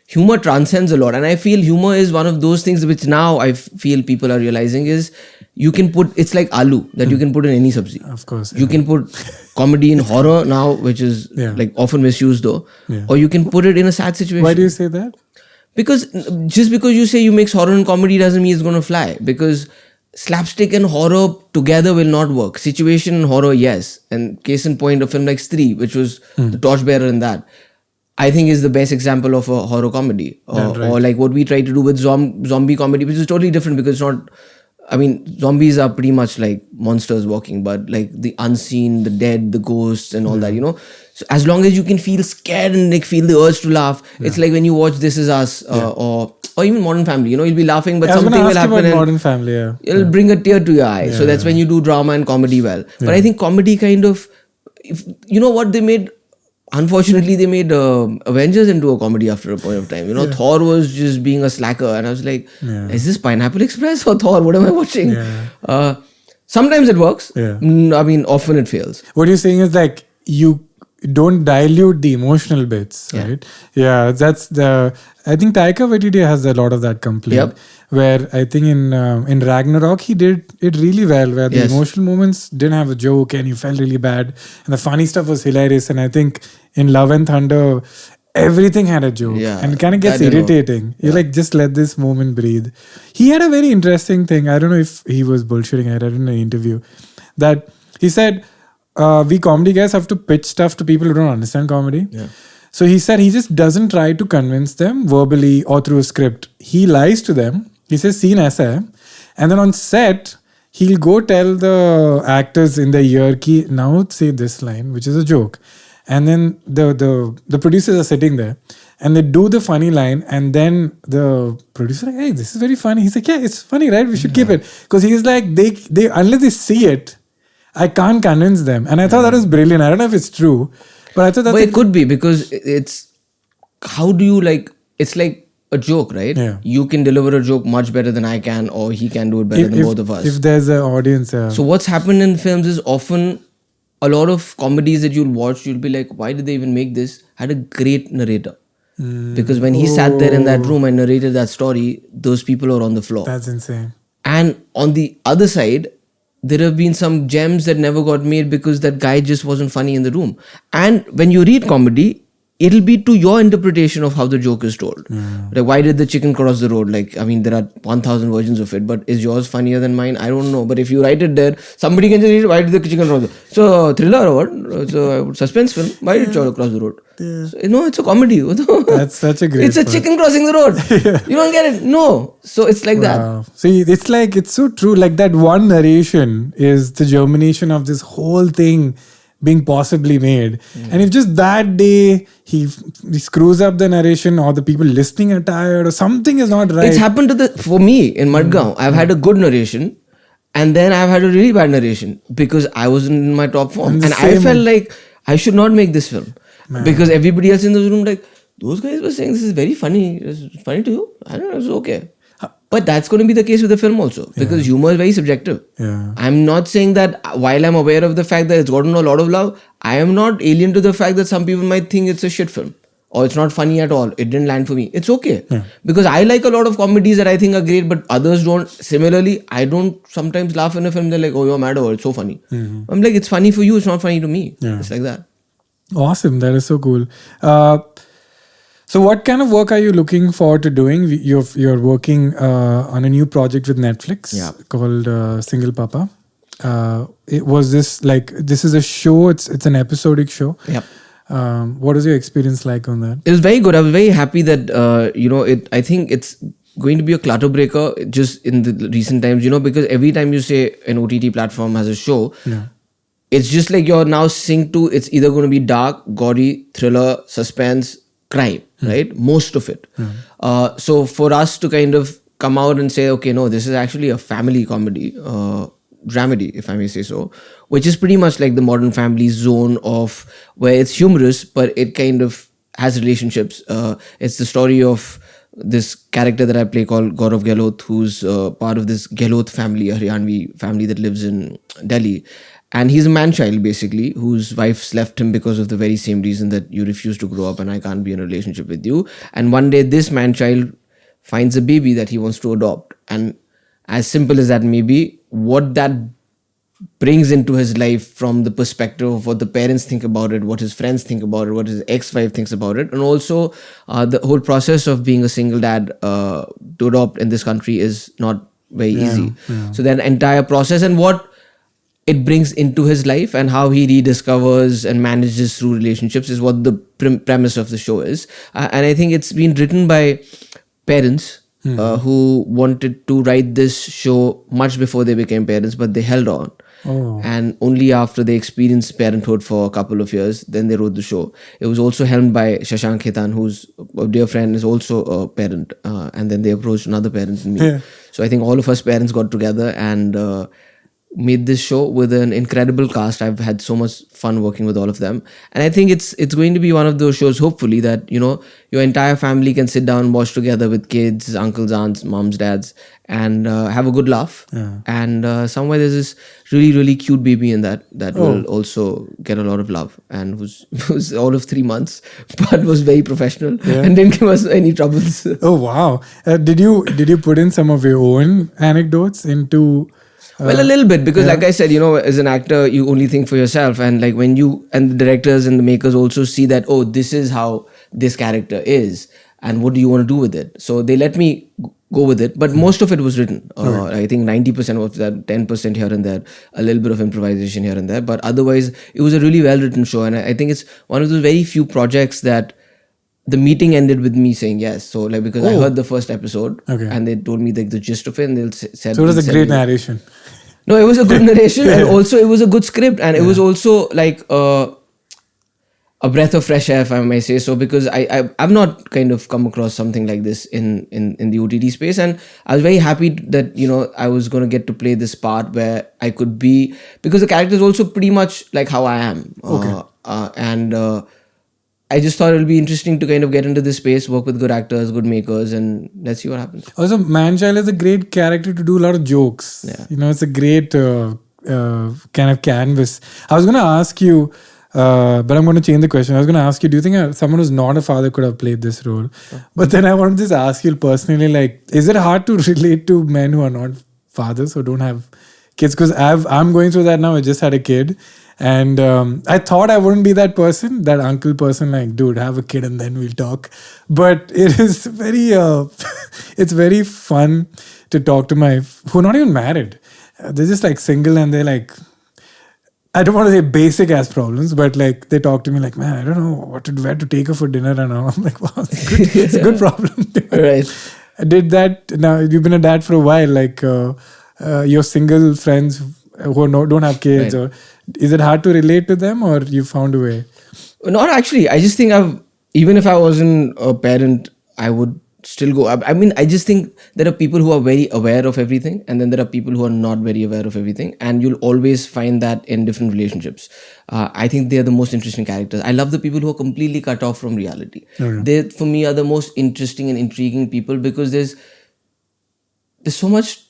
Speaker 2: humor transcends a lot. And I feel humor is one of those things which now I feel people are realizing is you can put, it's like aloo that you can put in any sabzi.
Speaker 1: Of course.
Speaker 2: You can put comedy in horror now, which is like often misused though.
Speaker 1: Yeah.
Speaker 2: Or you can put it in a sad situation.
Speaker 1: Why do you say that?
Speaker 2: Because just because you say you mix horror and comedy doesn't mean it's going to fly. Because slapstick and horror together will not work. Situation and horror, yes. And case in point, a film like Stree, which was the torchbearer in that, I think is the best example of a horror comedy. Or like what we try to do with zombie comedy, which is totally different because it's not... I mean, zombies are pretty much like monsters walking, but like the unseen, the dead, the ghosts and all that, So as long as you can feel scared and like feel the urge to laugh, it's like when you watch This Is Us or even Modern Family, you'll be laughing, but something will happen and
Speaker 1: Modern Family,
Speaker 2: it'll bring a tear to your eye. So that's when you do drama and comedy well. But I think comedy kind of, what they made... Unfortunately, they made Avengers into a comedy after a point of time. Thor was just being a slacker, and I was like, is this Pineapple Express or Thor? What am I watching?
Speaker 1: Yeah.
Speaker 2: Sometimes it works.
Speaker 1: Yeah.
Speaker 2: I mean, often it fails.
Speaker 1: What you're saying is like you don't dilute the emotional bits, right? Yeah, that's I think Taika Waititi has a lot of that complaint.
Speaker 2: Yep.
Speaker 1: Where I think in Ragnarok he did it really well, where the emotional moments didn't have a joke and you felt really bad, and the funny stuff was hilarious. And I think in Love and Thunder everything had a joke, and it kind of gets irritating. You like, just let this moment breathe. He had a very interesting thing. I don't know if he was bullshitting. I read in an interview that he said, we comedy guys have to pitch stuff to people who don't understand comedy.
Speaker 2: Yeah.
Speaker 1: So he said he just doesn't try to convince them verbally or through a script. He lies to them. He says, scene aisa hai. And then on set, he'll go tell the actors in the ear, ki, now say this line, which is a joke. And then the producers are sitting there and they do the funny line, and then the producer like, hey, this is very funny. He's like, yeah, it's funny, right? We should keep it. Because he's like, they unless they see it, I can't convince them. And I thought that was brilliant. I don't know if it's true, but I thought that's...
Speaker 2: But it could be, because it's how do you like, it's like a joke, right?
Speaker 1: Yeah.
Speaker 2: You can deliver a joke much better than I can, or he can do it better than both of us.
Speaker 1: If there's an audience,
Speaker 2: So what's happened in films is often a lot of comedies that you'll watch, you'll be like, why did they even make this? Had a great narrator. Because when he sat there in that room and narrated that story, those people are on the floor.
Speaker 1: that's insane.
Speaker 2: And on the other side, there have been some gems that never got made because that guy just wasn't funny in the room. And when you read comedy, it'll be to your interpretation of how the joke is told. Like, why did the chicken cross the road? Like, I mean, there are 1,000 versions of it, but is yours funnier than mine? I don't know. But if you write it there, somebody can just read, why did the chicken cross the road? So, thriller or what? So, suspense film. Why did it cross the road?
Speaker 1: Yeah.
Speaker 2: So, no, it's a comedy.
Speaker 1: That's such a great
Speaker 2: It's a
Speaker 1: point.
Speaker 2: chicken crossing the road. You don't get it? No. So, it's like that.
Speaker 1: Wow. See, it's like, it's so true. Like that one narration is the germination of this whole thing being possibly made. And if just that day he screws up the narration, or the people listening are tired, or something is not right.
Speaker 2: It's happened for me in Madgaon. I've had a good narration, and then I've had a really bad narration because I wasn't in my top form.
Speaker 1: And
Speaker 2: And
Speaker 1: the
Speaker 2: I
Speaker 1: same-
Speaker 2: felt like I should not make this film. Because everybody else in the room, like, those guys were saying this is very funny. It's funny to you? I don't know, it's okay. But that's going to be the case with the film also, because humor is very subjective.
Speaker 1: Yeah.
Speaker 2: I'm not saying that while I'm aware of the fact that it's gotten a lot of love, I am not alien to the fact that some people might think it's a shit film or it's not funny at all. It didn't land for me. It's okay. Because I like a lot of comedies that I think are great, but others don't. Similarly, I don't sometimes laugh in a film. They're like, oh, you're mad or it's so funny. I'm like, it's funny for you. It's not funny to me.
Speaker 1: Yeah.
Speaker 2: It's like that.
Speaker 1: Awesome. That is so cool. So what kind of work are you looking forward to doing? You're working on a new project with Netflix called Single Papa. This is a show, it's an episodic show.
Speaker 2: Yep.
Speaker 1: What is your experience like on that?
Speaker 2: It was very good. I was very happy that, I think it's going to be a clutter breaker just in the recent times, because every time you say an OTT platform has a show, it's just like you're now synced to, it's either going to be dark, gory, thriller, suspense, crime, right? Most of it. So for us to kind of come out and say, okay, no, this is actually a family comedy, dramedy, if I may say so, which is pretty much like the Modern Family zone of where it's humorous, but it kind of has relationships. It's the story of this character that I play called Gaurav Gehlot, who's part of this Gehlot family, a Haryanvi family that lives in Delhi. And he's a man-child, basically, whose wife's left him because of the very same reason that you refuse to grow up and I can't be in a relationship with you. And one day, this man-child finds a baby that he wants to adopt. And as simple as that may be, what that brings into his life from the perspective of what the parents think about it, what his friends think about it, what his ex-wife thinks about it, and also the whole process of being a single dad to adopt in this country is not very easy. So that entire process and what it brings into his life and how he rediscovers and manages through relationships is what the premise of the show is. And I think it's been written by parents who wanted to write this show much before they became parents, but they held on. And only after they experienced parenthood for a couple of years, then they wrote the show. It was also helmed by Shashank Khaitan, who's a dear friend, is also a parent. And then they approached another parent and me. So I think all of us parents got together and made this show with an incredible cast. I've had so much fun working with all of them. And I think it's going to be one of those shows, hopefully, that, your entire family can sit down and watch together with kids, uncles, aunts, moms, dads, and have a good laugh. And somewhere there's this really, really cute baby in that will also get a lot of love and was all of 3 months, but was very professional and didn't give us any troubles.
Speaker 1: Oh, wow. Did you put in some of your own anecdotes into...
Speaker 2: Well, a little bit, because like I said, as an actor, you only think for yourself. And like when you and the directors and the makers also see that, oh, this is how this character is and what do you want to do with it? So they let me go with it. But most of it was written. I think 90% of that, 10% here and there, a little bit of improvisation here and there. But otherwise, it was a really well-written show. And I think it's one of those very few projects that the meeting ended with me saying yes. So like, because I heard the first episode and they told me the gist of it and said...
Speaker 1: So it was a great narration.
Speaker 2: No, it was a good narration and also it was a good script and it was also like a breath of fresh air, if I may say so, because I've not kind of come across something like this in the OTT space, and I was very happy that I was going to get to play this part where I could be, because the character is also pretty much like how I am. And I just thought it'll be interesting to kind of get into this space, work with good actors, good makers, and let's see what happens.
Speaker 1: Also, Man-Child is a great character to do a lot of jokes.
Speaker 2: Yeah.
Speaker 1: You know, it's a great kind of canvas. I was going to ask you, but I'm going to change the question. I was going to ask you, do you think someone who's not a father could have played this role? But then I want to just ask you personally, like, is it hard to relate to men who are not fathers, who don't have kids? Because I'm going through that now. I just had a kid. And I thought I wouldn't be that person, that uncle person, like, dude, have a kid and then we'll talk. But it is very, it's very fun to talk to who are not even married. They're just like single and they're like, I don't want to say basic ass problems, but like they talk to me like, man, I don't know where to take her for dinner and all. I'm like, wow, it's a good problem.
Speaker 2: Right.
Speaker 1: I did that. Now you've been a dad for a while, like your single friends who don't have kids,
Speaker 2: Right.
Speaker 1: or is it hard to relate to them, or you found a way?
Speaker 2: Not actually. I just think even if I wasn't a parent, I would still go. I mean, I just think there are people who are very aware of everything, and then there are people who are not very aware of everything, and you'll always find that in different relationships. I think they are the most interesting characters. I love the people who are completely cut off from reality.
Speaker 1: Okay.
Speaker 2: They, for me, are the most interesting and intriguing people because there's so much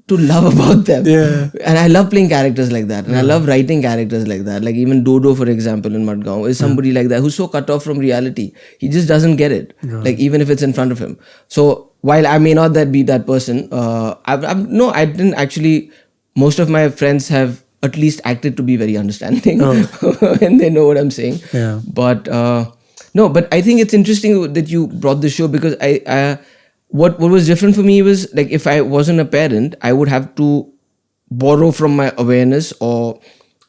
Speaker 2: to love about them.
Speaker 1: Yeah.
Speaker 2: And I love playing characters like that. And I love writing characters like that. Like even Dodo, for example, in Madgaon is somebody like that who's so cut off from reality. He just doesn't get it. Like even if it's in front of him. So while I may not be that person, I didn't actually. Most of my friends have at least acted to be very understanding when they know what I'm saying.
Speaker 1: Yeah.
Speaker 2: But but I think it's interesting that you brought this show because what was different for me was like if I wasn't a parent, I would have to borrow from my awareness or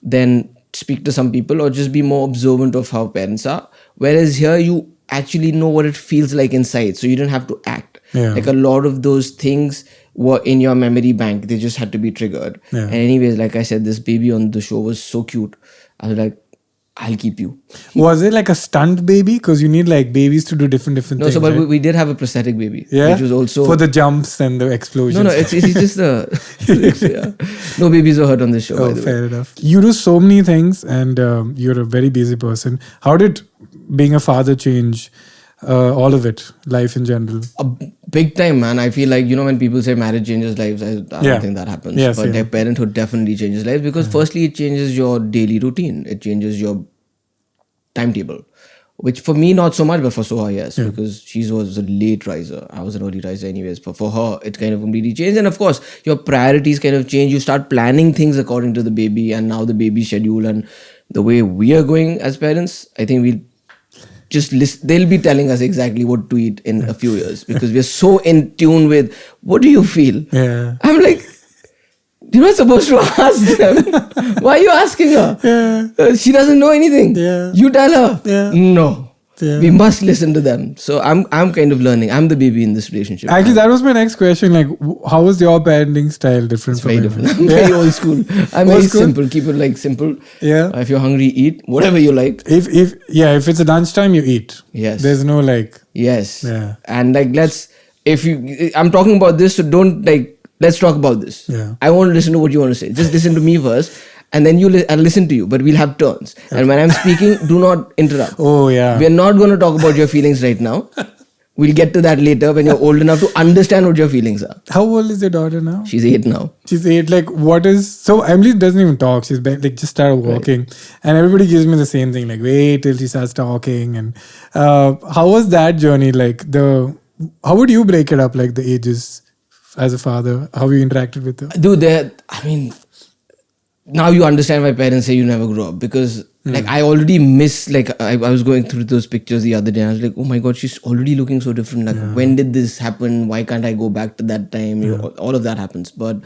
Speaker 2: then speak to some people or just be more observant of how parents are. Whereas here you actually know what it feels like inside, so you don't have to act.
Speaker 1: Yeah.
Speaker 2: Like a lot of those things were in your memory bank. They just had to be triggered.
Speaker 1: Yeah.
Speaker 2: And anyways, like I said, this baby on the show was so cute. I was like, I'll keep you.
Speaker 1: Was it like a stunt baby? Because you need like babies to do different
Speaker 2: No,
Speaker 1: things.
Speaker 2: so but
Speaker 1: right?
Speaker 2: we did have a prosthetic baby,
Speaker 1: Yeah?
Speaker 2: which was also
Speaker 1: for the jumps and the explosions.
Speaker 2: no, it's just yeah. No babies were hurt on this show. by
Speaker 1: Oh,
Speaker 2: the way.
Speaker 1: fair enough. You do so many things, and you're a very busy person. How did being a father change all of it, life in general?
Speaker 2: A big time, man. I feel like, when people say marriage changes lives, I
Speaker 1: Yeah.
Speaker 2: don't think that happens.
Speaker 1: Yes,
Speaker 2: but
Speaker 1: yeah.
Speaker 2: their parenthood definitely changes lives because firstly, it changes your daily routine. It changes your timetable. Which for me, not so much, but for Soha, yes. Because she was a late riser. I was an early riser anyways. But for her, it kind of completely changed. And of course, your priorities kind of change. You start planning things according to the baby and now the baby schedule. And the way we are going as parents, I think we'll just they'll be telling us exactly what to eat in a few years because we're so in tune with what do you feel.
Speaker 1: Yeah.
Speaker 2: I'm like, you're not supposed to ask them. Why are you asking her?
Speaker 1: Yeah.
Speaker 2: She doesn't know anything.
Speaker 1: Yeah.
Speaker 2: You tell her.
Speaker 1: Yeah.
Speaker 2: No.
Speaker 1: Yeah.
Speaker 2: We must listen to them. So I'm kind of learning. I'm the baby in this relationship.
Speaker 1: Actually, that was my next question. Like, how was your parenting style different from
Speaker 2: very
Speaker 1: mine?
Speaker 2: different. I'm very old school. I'm very
Speaker 1: Old school?
Speaker 2: simple. Keep it like simple.
Speaker 1: Yeah.
Speaker 2: If you're hungry, eat whatever you like.
Speaker 1: If it's a lunchtime, you eat.
Speaker 2: Yes.
Speaker 1: There's no like.
Speaker 2: Yes.
Speaker 1: Yeah.
Speaker 2: And like I'm talking about this, so don't let's talk about this.
Speaker 1: Yeah.
Speaker 2: I want to listen to what you want to say. Just listen to me first, and then I'll listen to you. But we'll have turns. And when I'm speaking, do not interrupt.
Speaker 1: Oh yeah.
Speaker 2: We're not going to talk about your feelings right now. We'll get to that later when you're old enough to understand what your feelings are.
Speaker 1: How old is your daughter now?
Speaker 2: She's 8 now.
Speaker 1: She's 8. Like, what is so? Emily doesn't even talk. She's like just started walking, and everybody gives me the same thing. Like, wait till she starts talking. And how was that journey? Like how would you break it up? Like the ages as a father, how you interacted with her?
Speaker 2: Dude, now you understand why parents say you never grow up because like I already miss I was going through those pictures the other day and I was like, oh my god, she's already looking so different. Like when did this happen? Why can't I go back to that time? All of that happens. But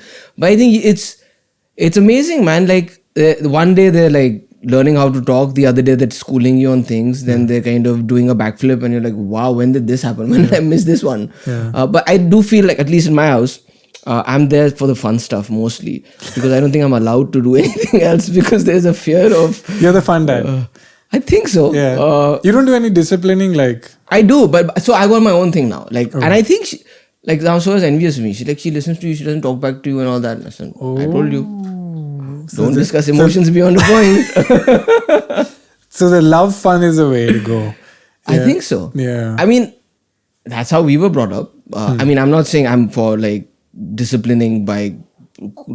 Speaker 2: I think it's amazing, man. Like one day they're like learning how to talk, the other day they're schooling you on things, then they're kind of doing a backflip and you're like, wow, when did this happen? When did I miss this one? But I do feel like, at least in my house, I'm there for the fun stuff mostly because I don't think I'm allowed to do anything else because there's a fear of...
Speaker 1: You're the fun dad.
Speaker 2: I think so.
Speaker 1: Yeah. You don't do any disciplining like...
Speaker 2: I do, but so I got my own thing now. Like, and I think she, like now so is envious of me. She listens to you, she doesn't talk back to you and all that. And I said, I told you. Don't discuss emotions beyond a point.
Speaker 1: So the love fun is the way to go.
Speaker 2: I think so.
Speaker 1: Yeah.
Speaker 2: I mean, that's how we were brought up. I mean, I'm not saying I'm for like disciplining by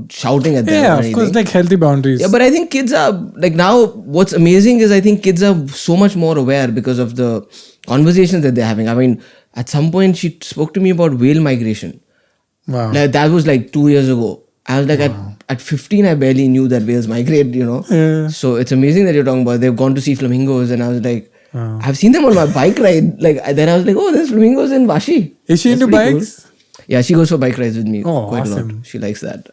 Speaker 2: shouting at them.
Speaker 1: Yeah,
Speaker 2: or
Speaker 1: of course,
Speaker 2: anything.
Speaker 1: like healthy boundaries.
Speaker 2: Yeah, but I think kids are like now. What's amazing is I think kids are so much more aware because of the conversations that they're having. I mean, at some point she spoke to me about whale migration.
Speaker 1: Wow.
Speaker 2: Like that was like 2 years ago. I was like at 15, I barely knew that whales migrate.
Speaker 1: Yeah.
Speaker 2: So it's amazing that you're talking about. They've gone to see flamingos, and I was like, I've seen them on my bike ride. Like then I was like, oh, there's flamingos in Vashi.
Speaker 1: Is she
Speaker 2: That's
Speaker 1: into
Speaker 2: pretty
Speaker 1: bikes?
Speaker 2: cool. Yeah, she goes for bike rides with me
Speaker 1: Oh,
Speaker 2: quite a
Speaker 1: awesome.
Speaker 2: lot. She likes that.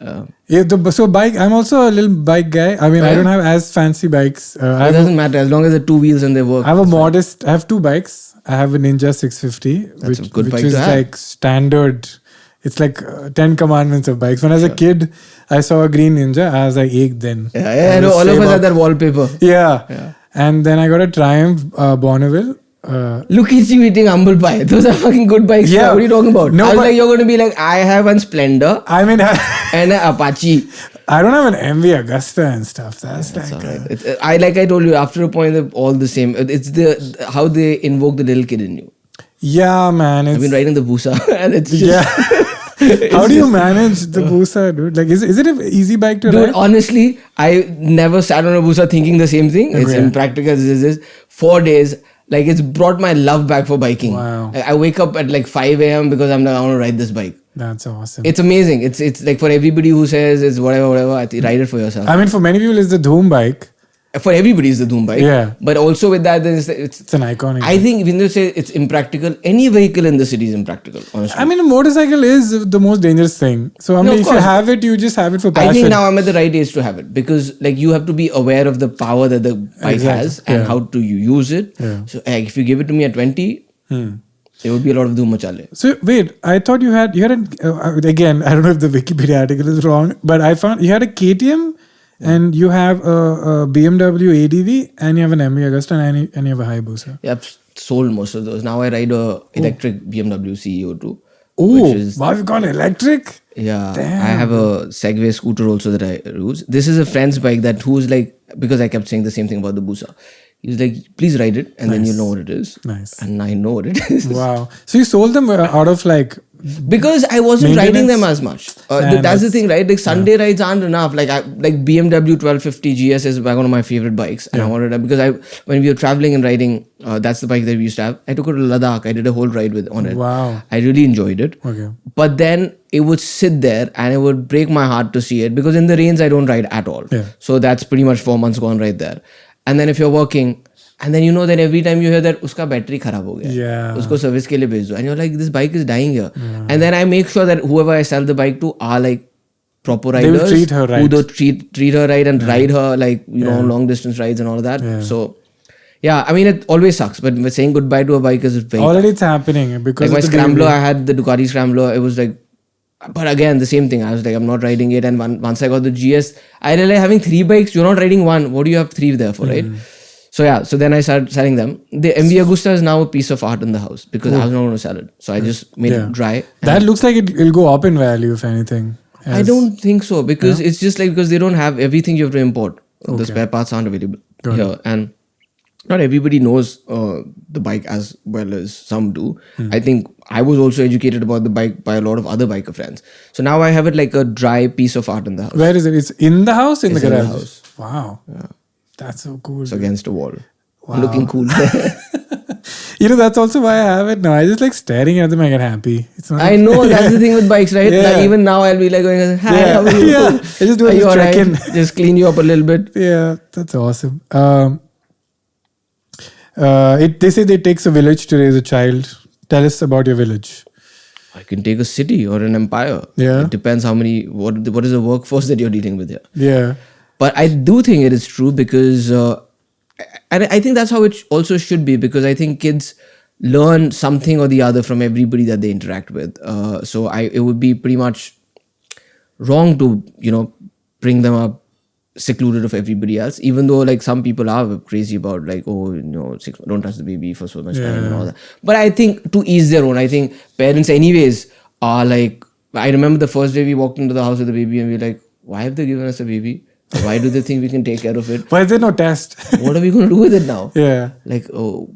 Speaker 1: Yeah, so bike. I'm also a little bike guy. I mean, I
Speaker 2: Yeah.
Speaker 1: don't have as fancy bikes. I
Speaker 2: It doesn't matter as long as the two wheels and they work.
Speaker 1: have a modest. I have two bikes. I have a Ninja 650,
Speaker 2: That's a good
Speaker 1: which
Speaker 2: bike
Speaker 1: is
Speaker 2: to have.
Speaker 1: like standard. It's like 10 commandments of bikes. When I was a kid, I saw a green Ninja. I was like, "Ek din."
Speaker 2: Yeah, I know. All of us have that wallpaper.
Speaker 1: Yeah. And then I got a Triumph Bonneville.
Speaker 2: Look at you eating humble pie. Those are fucking good bikes.
Speaker 1: Yeah.
Speaker 2: What are you talking about?
Speaker 1: No,
Speaker 2: I was
Speaker 1: but-
Speaker 2: like, you're going to be like, I have one Splendor
Speaker 1: I mean,
Speaker 2: and an Apache.
Speaker 1: I don't have an MV Augusta and stuff. That's like,
Speaker 2: Alright. I told you, after a point, they're all the same. It's the how they invoke the little kid in you.
Speaker 1: yeah, man.
Speaker 2: I've
Speaker 1: It's,
Speaker 2: been riding the Busa and it's just...
Speaker 1: yeah. How do you manage the Busa, dude? Like, is it an easy bike to
Speaker 2: Dude,
Speaker 1: ride?
Speaker 2: honestly, I never sat on a Busa thinking the same thing. It's
Speaker 1: Okay.
Speaker 2: impractical as this is. 4 days, like it's brought my love back for biking.
Speaker 1: Wow.
Speaker 2: I wake up at like 5 a.m. because I'm like, I want to ride this bike.
Speaker 1: That's awesome.
Speaker 2: It's amazing. It's like for everybody who says it's whatever, I think ride it for yourself.
Speaker 1: I mean, for many people, it's the Dhoom bike.
Speaker 2: For everybody, it's the Doom bike.
Speaker 1: Yeah.
Speaker 2: But also with that, then it's
Speaker 1: It's an iconic.
Speaker 2: I think when you say it's impractical, any vehicle in the city is impractical, honestly.
Speaker 1: I mean, a motorcycle is the most dangerous thing. So, I mean,
Speaker 2: No, of
Speaker 1: if you
Speaker 2: course.
Speaker 1: have it, you just have it for passion.
Speaker 2: I think now I'm at the right age to have it because like you have to be aware of the power that the bike
Speaker 1: Exactly.
Speaker 2: has and
Speaker 1: Yeah.
Speaker 2: how to use it.
Speaker 1: Yeah.
Speaker 2: So like, if you give it to me at 20, there would be a lot of Doom machale.
Speaker 1: So wait, I thought you had an again. I don't know if the Wikipedia article is wrong, but I found you had a KTM, and you have a BMW ADV, and you have an MV Augusta, and you have a Hayabusa.
Speaker 2: Yeah, I've sold most of those. Now I ride a electric BMW CEO2.
Speaker 1: Oh,
Speaker 2: which is-
Speaker 1: wow, you've gone electric.
Speaker 2: Yeah,
Speaker 1: Damn.
Speaker 2: I have a Segway scooter also that I use. This is a friend's bike that who's like, because I kept saying the same thing about the Busa. He's like, please ride it and then you'll know what it is.
Speaker 1: Nice.
Speaker 2: And I know what it is.
Speaker 1: Wow. So you sold them out of like.
Speaker 2: Because I wasn't riding them
Speaker 1: Maintenance?
Speaker 2: as much.
Speaker 1: Man,
Speaker 2: that's the
Speaker 1: that's-
Speaker 2: thing, right? Like Sunday rides aren't enough. Like BMW 1250 GS is one of my favorite bikes, and I wanted that because when we were traveling and riding, that's the bike that we used to have. I took it to Ladakh. I did a whole ride on it.
Speaker 1: Wow.
Speaker 2: I really enjoyed it.
Speaker 1: Okay.
Speaker 2: But then it would sit there, and it would break my heart to see it because in the rains I don't ride at all.
Speaker 1: Yeah.
Speaker 2: So that's pretty much 4 months gone right there. And then if you're working. And then then every time you hear that uska battery kharab ho gaya.
Speaker 1: Yeah.
Speaker 2: Usko service ke liye bhej do. And you're like, this bike is dying here. And then I make sure that whoever I sell the bike to are like proper
Speaker 1: They
Speaker 2: riders.
Speaker 1: will treat her right.
Speaker 2: Who do treat her right and ride her like, long distance rides and all of that.
Speaker 1: Yeah.
Speaker 2: So, yeah, I mean, it always sucks. But saying goodbye to a bike is very
Speaker 1: Already it's happening because
Speaker 2: like my
Speaker 1: of the
Speaker 2: Scrambler,
Speaker 1: BMW.
Speaker 2: I had the Ducati Scrambler. It was like, but again, the same thing. I was like, I'm not riding it. And once I got the GS, I realized having 3 bikes, you're not riding one. What do you have 3 there for, right? So yeah, so then I started selling them. The MV Agusta is now a piece of art in the house because I was not going to sell it. So I just made it dry.
Speaker 1: That looks like it'll go up in value if anything.
Speaker 2: I don't think so because it's just like because they don't have everything you have to import. The
Speaker 1: Okay.
Speaker 2: spare parts aren't available
Speaker 1: Got
Speaker 2: here. And not everybody knows the bike as well as some do. I think I was also educated about the bike by a lot of other biker friends. So now I have it like a dry piece of art in the house.
Speaker 1: Where is it? It's in the house, in
Speaker 2: It's
Speaker 1: the
Speaker 2: in the
Speaker 1: garage.
Speaker 2: house.
Speaker 1: Wow. That's so cool.
Speaker 2: It's
Speaker 1: dude.
Speaker 2: against a wall.
Speaker 1: Wow.
Speaker 2: Looking cool.
Speaker 1: That's also why I have it now. I just like staring at them. I get happy. It's not.
Speaker 2: I know that's the thing with bikes, right?
Speaker 1: Yeah.
Speaker 2: Like even now I'll be like going, hi,
Speaker 1: Yeah.
Speaker 2: how are you?
Speaker 1: Yeah. I just do
Speaker 2: Are
Speaker 1: a
Speaker 2: you
Speaker 1: little
Speaker 2: alright?
Speaker 1: check-in.
Speaker 2: Just clean you up a little bit.
Speaker 1: Yeah, that's awesome. They say it takes a village to raise a child. Tell us about your village.
Speaker 2: I can take a city or an empire.
Speaker 1: Yeah.
Speaker 2: It depends what is the workforce that you're dealing with here.
Speaker 1: Yeah.
Speaker 2: But I do think it is true because, and I think that's how it also should be because I think kids learn something or the other from everybody that they interact with. So it would be pretty much wrong to, bring them up secluded of everybody else, even though like some people are crazy about like, don't touch the baby for so much time and all that. But I think to ease their own, I think parents anyways are like, I remember the first day we walked into the house with the baby and we were like, why have they given us a baby? Why do they think we can take care of it?
Speaker 1: Why is there no test?
Speaker 2: What are we going to do with it now?
Speaker 1: Yeah.
Speaker 2: Like, oh,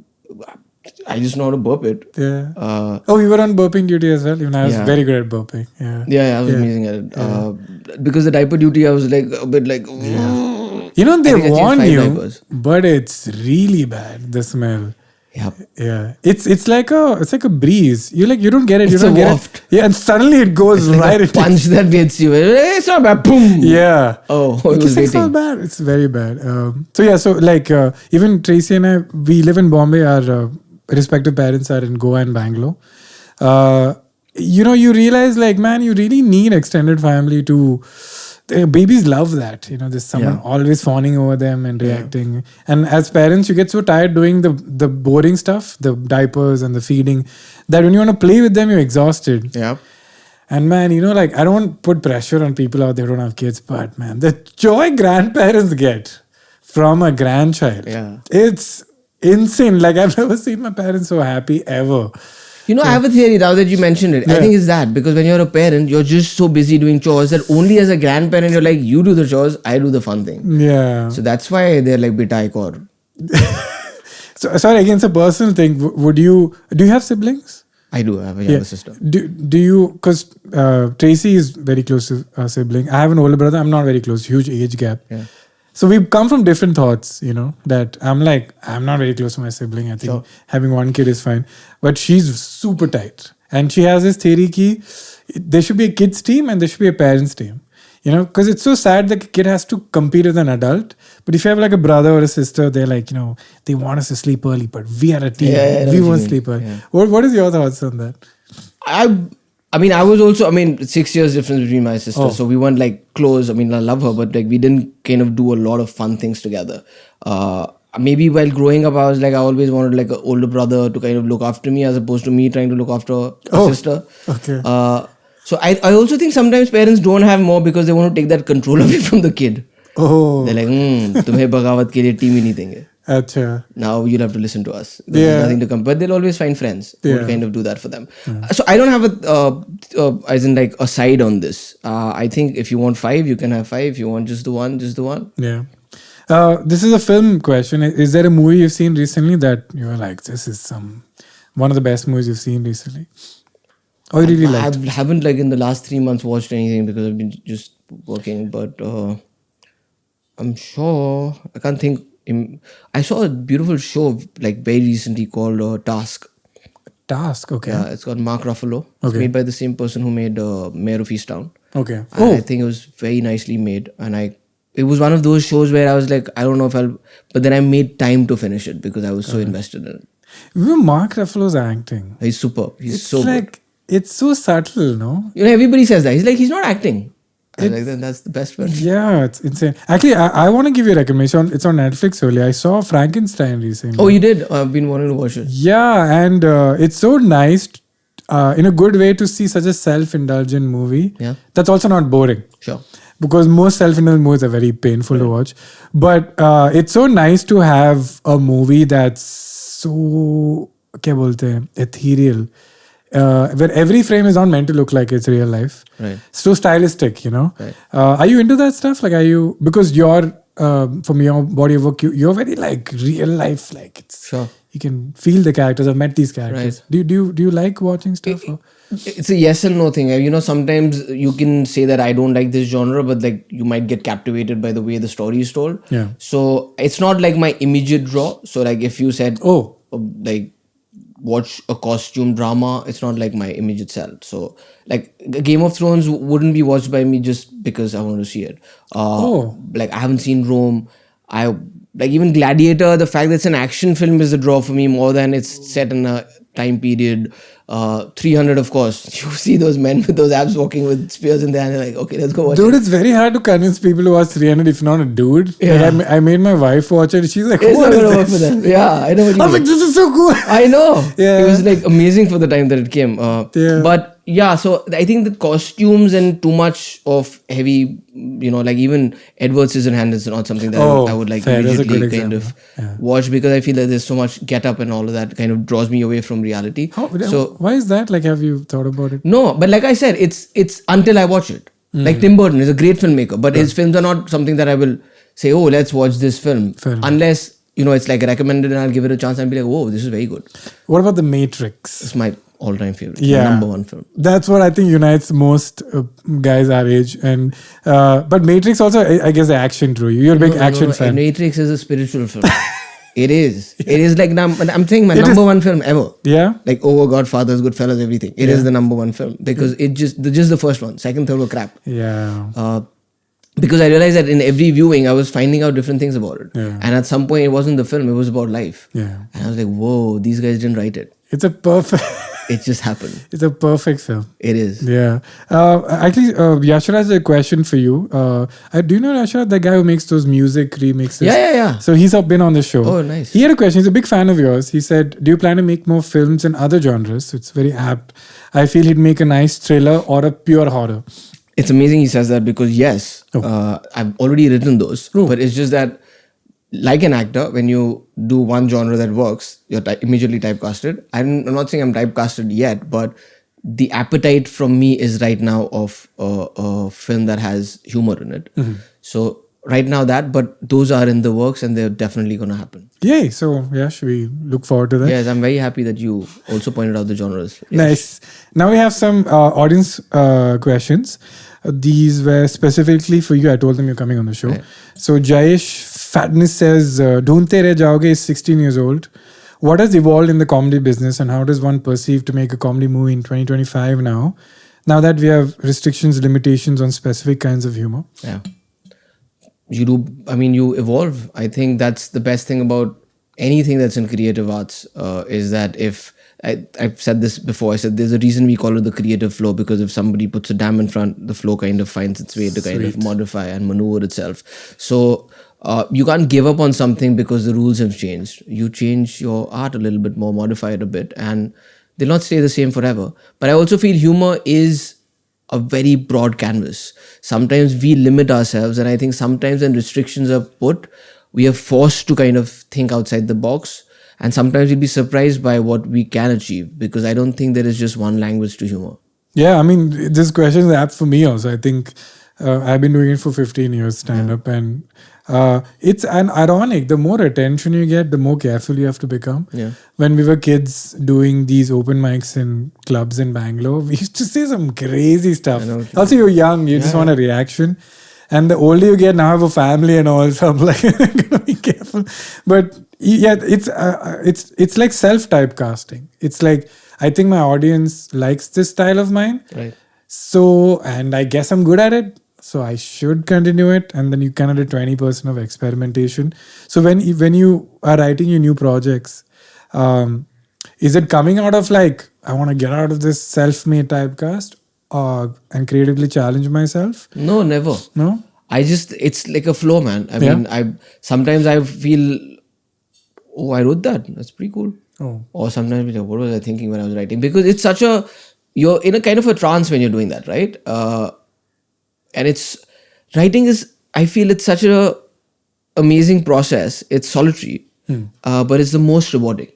Speaker 2: I just know how to burp it.
Speaker 1: Yeah.
Speaker 2: Uh,
Speaker 1: Oh, we were on burping duty as well. Even I was
Speaker 2: Yeah.
Speaker 1: very good at burping. Yeah.
Speaker 2: yeah, I was amazing at it. Because the diaper duty, I was like a bit like,
Speaker 1: You know, they
Speaker 2: I think I changed
Speaker 1: warn
Speaker 2: 5
Speaker 1: you,
Speaker 2: diapers.
Speaker 1: but it's really bad, the smell.
Speaker 2: yeah.
Speaker 1: Yeah. It's like a breeze. You don't get it. You
Speaker 2: It's a
Speaker 1: don't get
Speaker 2: waft.
Speaker 1: it. Yeah, and suddenly it goes
Speaker 2: Like
Speaker 1: right
Speaker 2: a
Speaker 1: into
Speaker 2: punch that gets you. It's not bad. Boom.
Speaker 1: Yeah.
Speaker 2: Oh, it
Speaker 1: It's
Speaker 2: was
Speaker 1: like so
Speaker 2: waiting.
Speaker 1: bad. It's very bad. So like even Tracy and I, we live in Bombay. Our respective parents are in Goa and Bangalore. You realize like, man, you really need extended family to. Babies love that. There's someone always fawning over them and reacting. And as parents, you get so tired doing the boring stuff, the diapers and the feeding, that when you want to play with them, you're exhausted.
Speaker 2: Yeah.
Speaker 1: And man, like I don't want to put pressure on people out there who don't have kids, but man, the joy grandparents get from a grandchild, it's insane. Like I've never seen my parents so happy ever.
Speaker 2: I have a theory now that you mentioned it. I think it's that because when you're a parent, you're just so busy doing chores that only as a grandparent, you're like, you do the chores, I do the fun thing.
Speaker 1: Yeah.
Speaker 2: So that's why they're like, beta or.
Speaker 1: So sorry, again, it's a personal thing. Do you have siblings?
Speaker 2: I do. I have a younger sister.
Speaker 1: Do you? Because Tracy is very close to a sibling. I have an older brother. I'm not very close. Huge age gap.
Speaker 2: Yeah.
Speaker 1: So we've come from different thoughts. That I'm not very close to my sibling. I think having one kid is fine, but she's super tight, and she has this theory ki there should be a kids team and there should be a parents team. Because it's so sad that a kid has to compete with an adult. But if you have like a brother or a sister, they're like, they want us to sleep early, but we are a team. We won't sleep early.
Speaker 2: Yeah.
Speaker 1: What is your thoughts on that?
Speaker 2: I was also, 6 years difference between my sister. So we weren't like close. I love her, but like we didn't kind of do a lot of fun things together. Maybe while growing up, I was like, I always wanted like an older brother to kind of look after me as opposed to me trying to look after a sister.
Speaker 1: Okay.
Speaker 2: So I also think sometimes parents don't have more because they want to take that control away from the kid.
Speaker 1: Oh.
Speaker 2: They're like, tumhe bagawat ke liye team hi nahi denge.
Speaker 1: Acha.
Speaker 2: Now you'll have to listen to us. There's nothing to come. But they'll always find friends who will kind of do that for them. So I don't have as in like a side on this. I think if you want 5, you can have 5. If you want just the one, just the one.
Speaker 1: Yeah. This is a film question. Is there a movie you've seen recently that you were like, this is one of the best movies you've seen recently? Or you really liked?
Speaker 2: I haven't like in the last 3 months watched anything because I've been just working. But I'm sure I can't think. I saw a beautiful show like very recently called Task.
Speaker 1: Task, okay.
Speaker 2: Yeah, it's got Mark Ruffalo. It's made by the same person who made Mayor of Easttown.
Speaker 1: Okay.
Speaker 2: I think it was very nicely made, and it was one of those shows where I was like, I don't know if I'll, but then I made time to finish it because I was so invested in it.
Speaker 1: Remember Mark Ruffalo's acting?
Speaker 2: He's superb. He's so
Speaker 1: like, it's so subtle, no?
Speaker 2: Everybody says that. He's like, he's not acting. I was like, then that's the best one.
Speaker 1: Yeah, it's insane. Actually, I want to give you a recommendation. It's on Netflix only. I saw Frankenstein recently.
Speaker 2: Oh, you did? I've been wanting to watch it.
Speaker 1: Yeah, and it's so nice in a good way to see such a self-indulgent movie.
Speaker 2: Yeah.
Speaker 1: That's also not boring.
Speaker 2: Sure.
Speaker 1: Because most self-indulgent movies are very painful to watch. But it's so nice to have a movie that's so क्या बोलते हैं, ethereal. Where every frame is not meant to look like it's real life.
Speaker 2: Right.
Speaker 1: So stylistic,
Speaker 2: Right.
Speaker 1: Are you into that stuff? Like, are you, because you're, from your body of work, you're very like real life, like it's,
Speaker 2: Sure.
Speaker 1: you can feel the characters. I've met these characters.
Speaker 2: Right.
Speaker 1: Do you like watching stuff?
Speaker 2: It's a yes and no thing. Sometimes you can say that I don't like this genre, but like you might get captivated by the way the story is told.
Speaker 1: Yeah.
Speaker 2: So it's not like my immediate draw. So like if you said, like watch a costume drama, it's not like my immediate sell. So like Game of Thrones wouldn't be watched by me just because I want to see it. Like I haven't seen Rome. Like even Gladiator, the fact that it's an action film is a draw for me more than it's set in a time period. 300, of course. You see those men with those abs walking with spears in their hand, like, okay, let's go watch
Speaker 1: Dude,
Speaker 2: it.
Speaker 1: it's very hard to convince people to watch 300 if not a dude.
Speaker 2: Yeah.
Speaker 1: Like I made my wife watch it. She's like,
Speaker 2: It's
Speaker 1: what
Speaker 2: not
Speaker 1: is
Speaker 2: gonna work for
Speaker 1: this?
Speaker 2: them. Yeah, I know what you
Speaker 1: I was
Speaker 2: mean.
Speaker 1: like, this is so cool.
Speaker 2: I know.
Speaker 1: Yeah.
Speaker 2: It was like amazing for the time that it came. But yeah, so I think the costumes and too much of heavy, like even Edward Scissorhands is not something that I would like
Speaker 1: fair. That's a
Speaker 2: immediately
Speaker 1: good
Speaker 2: kind of
Speaker 1: example.
Speaker 2: watch because I feel that there's so much get up and all of that kind of draws me away from reality.
Speaker 1: So why is that? Like, have you thought about it?
Speaker 2: No, but like I said, it's until I watch it. Like Tim Burton is a great filmmaker, but his films are not something that I will say, oh, let's watch this film.
Speaker 1: Fair enough.
Speaker 2: Unless, it's like recommended and I'll give it a chance and be like, whoa, this is very good.
Speaker 1: What about The Matrix?
Speaker 2: It's my all-time favorite.
Speaker 1: Yeah.
Speaker 2: My number one film.
Speaker 1: That's what I think unites most guys our age. And but Matrix also, I guess, the action drew you. You're a big action fan.
Speaker 2: Matrix is a spiritual film. It is. It is like, I'm saying my
Speaker 1: It
Speaker 2: number
Speaker 1: is-
Speaker 2: one film ever.
Speaker 1: Yeah.
Speaker 2: Like, Godfathers, Goodfellas, everything. It is the number one film because it just the first one. Second, third were crap.
Speaker 1: Yeah.
Speaker 2: Because I realized that in every viewing, I was finding out different things about it.
Speaker 1: Yeah.
Speaker 2: And at some point, it wasn't the film, it was about life.
Speaker 1: Yeah.
Speaker 2: And I was like, whoa, these guys didn't write it.
Speaker 1: It's a perfect.
Speaker 2: It just happened.
Speaker 1: It's a perfect film.
Speaker 2: It is.
Speaker 1: Yeah. Actually, Yashara has a question for you. Do you know Yashara, the guy who makes those music remixes?
Speaker 2: Yeah.
Speaker 1: So he's been on the show.
Speaker 2: Oh, nice.
Speaker 1: He had a question. He's a big fan of yours. He said, do you plan to make more films in other genres? So it's very apt. I feel he'd make a nice thriller or a pure horror.
Speaker 2: It's amazing he says that because, yes, I've already written those.
Speaker 1: Oh.
Speaker 2: But it's just that, like an actor, when you do one genre that works, you're immediately typecasted. I'm not saying I'm typecasted yet, but the appetite from me is right now of a film that has humor in it. So right now but those are in the works and they're definitely going to happen.
Speaker 1: Yay. So, yeah, should we look forward to that?
Speaker 2: Yes, I'm very happy that you also pointed out the genres. Yes.
Speaker 1: Nice. Now we have some audience questions. These were specifically for you. I told them you're coming on the show.
Speaker 2: Right.
Speaker 1: So Jayesh Fatness says, Dhoonte Reh Jaoge is 16 years old. What has evolved in the comedy business and how does one perceive to make a comedy movie in 2025 now that we have restrictions, limitations on specific kinds of humor?
Speaker 2: Yeah. You evolve. I think that's the best thing about anything that's in creative arts is that if I've said this before, I said there's a reason we call it the creative flow, because if somebody puts a dam in front, the flow kind of finds its way to kind of modify and maneuver itself. So you can't give up on something because the rules have changed. You change your art a little bit more, modify it a bit, and they'll not stay the same forever. But I also feel humor is a very broad canvas. Sometimes we limit ourselves, and I think sometimes when restrictions are put, we are forced to kind of think outside the box. And sometimes you'll be surprised by what we can achieve, because I don't think there is just one language to humor.
Speaker 1: Yeah, I mean, this question is apt for me also. I think I've been doing it for 15 years, stand-up, and it's ironic. The more attention you get, the more careful you have to become.
Speaker 2: Yeah.
Speaker 1: When we were kids doing these open mics in clubs in Bangalore, we used to say some crazy stuff. Also, you're young, you just want a reaction. And the older you get, now I have a family and all, so I'm like, I'm gonna be careful. But yeah, it's like self-typecasting. It's like, I think my audience likes this style of mine.
Speaker 2: Right.
Speaker 1: So, and I guess I'm good at it. So I should continue it. And then you kind of do 20% of experimentation. So when you are writing your new projects, is it coming out of like, I want to get out of this self-made typecast and creatively challenge myself?
Speaker 2: No, never.
Speaker 1: No?
Speaker 2: It's like a flow, man. I mean, sometimes I feel, I wrote that. That's pretty cool.
Speaker 1: Oh.
Speaker 2: Or sometimes, what was I thinking when I was writing? Because it's you're in a kind of a trance when you're doing that, right? And writing is, I feel it's such a amazing process. It's solitary, but it's the most rewarding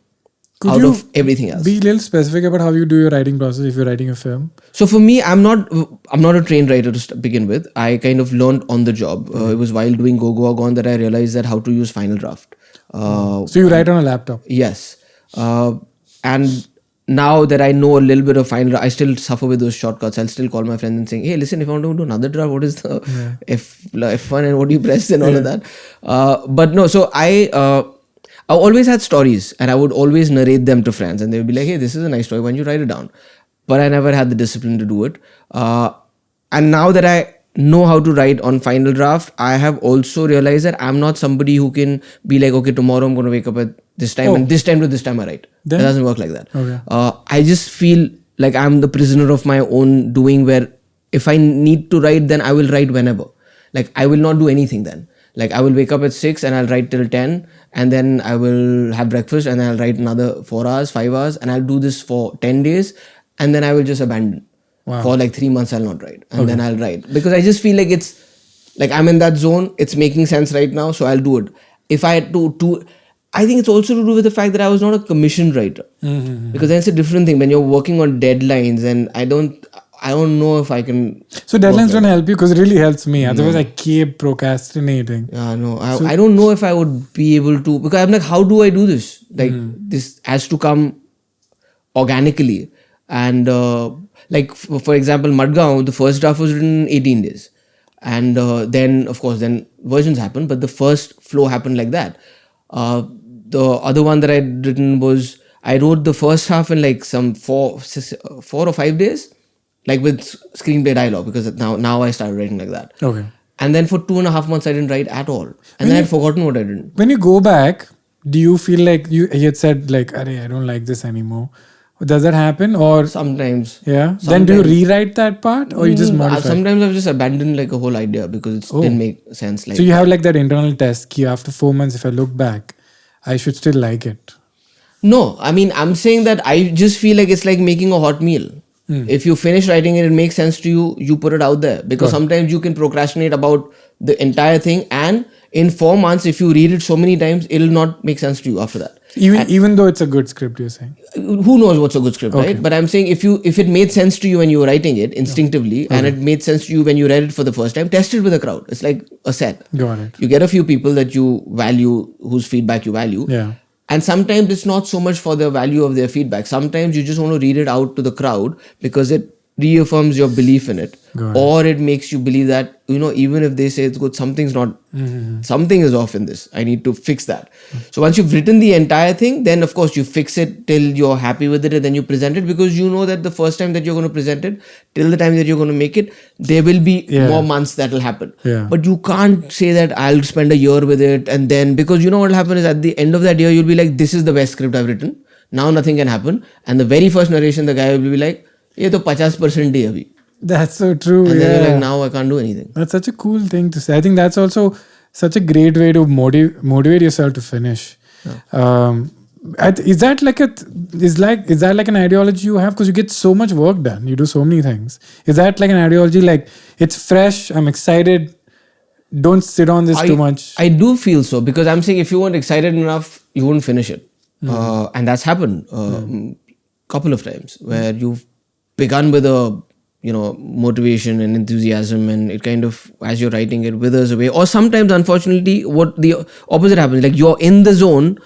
Speaker 2: out of everything else.
Speaker 1: Be a little specific about how you do your writing process if you're writing a film.
Speaker 2: So for me, I'm not a trained writer to begin with. I kind of learned on the job. It was while doing Go Go Gone that I realized that how to use Final Draft.
Speaker 1: So you write on a laptop?
Speaker 2: Yes. And now that I know a little bit of Final Draft, I still suffer with those shortcuts. I'll still call my friends and saying, hey, listen, if I want to do another draft, what is the F1 and what do you press and all of that. But no, so I always had stories and I would always narrate them to friends and they would be like, hey, this is a nice story, why don't you write it down? But I never had the discipline to do it. And now that I know how to write on Final Draft, I have also realized that I'm not somebody who can be like, okay, tomorrow I'm going to wake up at this time and this time to this time I write.
Speaker 1: Then?
Speaker 2: It doesn't work like that.
Speaker 1: Okay.
Speaker 2: I just feel like I'm the prisoner of my own doing, where if I need to write, then I will write whenever. Like I will not do anything then. Like I will wake up at 6 and I'll write till 10 and then I will have breakfast and I'll write another 4 hours, 5 hours, and I'll do this for 10 days and then I will just abandon.
Speaker 1: Wow.
Speaker 2: For like 3 months I'll not write and then I'll write. Because I just feel like it's like I'm in that zone, it's making sense right now, so I'll do it. If I had to I think it's also to do with the fact that I was not a commissioned writer. Because then it's a different thing when you're working on deadlines, and I don't know if I can.
Speaker 1: So deadlines don't help you, because it really helps me. Otherwise, I keep procrastinating.
Speaker 2: Yeah, no, I don't know if I would be able to, because I'm like, how do I do this? Like, this has to come organically. And like, for example, Madgaon, the first draft was written in 18 days. And then, of course, then versions happened, but the first flow happened like that. The other one that I'd written was, I wrote the first half in like some 4 or 5 days, like with screenplay dialogue, because now I started writing like that.
Speaker 1: Okay.
Speaker 2: And then for 2.5 months, I didn't write at all. And then I'd forgotten what I did.
Speaker 1: When you go back, do you feel like you had said like, "Arey, I don't like this anymore"? Does that happen? Or
Speaker 2: Sometimes.
Speaker 1: yeah? Then do you rewrite that part, or you just modify?
Speaker 2: Sometimes I've just abandoned like a whole idea because it didn't make sense. Like,
Speaker 1: So you have like that internal test key after 4 months, if I look back, I should still like it.
Speaker 2: no, I mean, I'm saying that I just feel like it's like making a hot meal. If you finish writing it, it makes sense to you, you put it out there. Because sometimes you can procrastinate about the entire thing, and in 4 months, if you read it so many times, it'll not make sense to you after that.
Speaker 1: Even though it's a good script, you're saying.
Speaker 2: Who knows what's a good script, right? But I'm saying if it made sense to you when you were writing it instinctively, and it made sense to you when you read it for the first time, test it with a crowd. It's like a set.
Speaker 1: Got it.
Speaker 2: You get a few people that you value, whose feedback you value.
Speaker 1: Yeah.
Speaker 2: And sometimes it's not so much for the value of their feedback. Sometimes you just want to read it out to the crowd because it reaffirms your belief in it. Or it makes you believe that, even if they say it's good, something's not, something is off in this. I need to fix that. So once you've written the entire thing, then of course you fix it till you're happy with it, and then you present it, because you know that the first time that you're going to present it, till the time that you're going to make it, there will be more months that will happen.
Speaker 1: Yeah.
Speaker 2: But you can't say that I'll spend a year with it, and then, because what will happen is at the end of that year, you'll be like, this is the best script I've written. Now nothing can happen. And the very first narration, the guy will be like, ये तो 50% ही अभी.
Speaker 1: That's so true.
Speaker 2: And then you're like, now I can't do anything.
Speaker 1: That's such a cool thing to say. I think that's also such a great way to motivate yourself to finish. Is that like an ideology you have? Because you get so much work done. You do so many things. Is that like an ideology? Like, it's fresh, I'm excited, don't sit on this too much.
Speaker 2: I do feel so, because I'm saying if you weren't excited enough, you wouldn't finish it. And that's happened couple of times, where you've begun with a motivation and enthusiasm, and it kind of, as you're writing, it withers away. Or sometimes, unfortunately, what the opposite happens, like you're in the zone,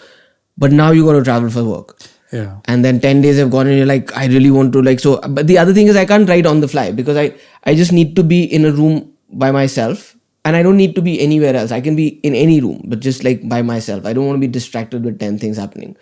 Speaker 2: but now you got to travel for work.
Speaker 1: Yeah.
Speaker 2: And then 10 days have gone and you're like, I really want to, like, so. But the other thing is, I can't write on the fly, because I just need to be in a room by myself, and I don't need to be anywhere else. I can be in any room, but just like by myself. I don't want to be distracted with 10 things happening.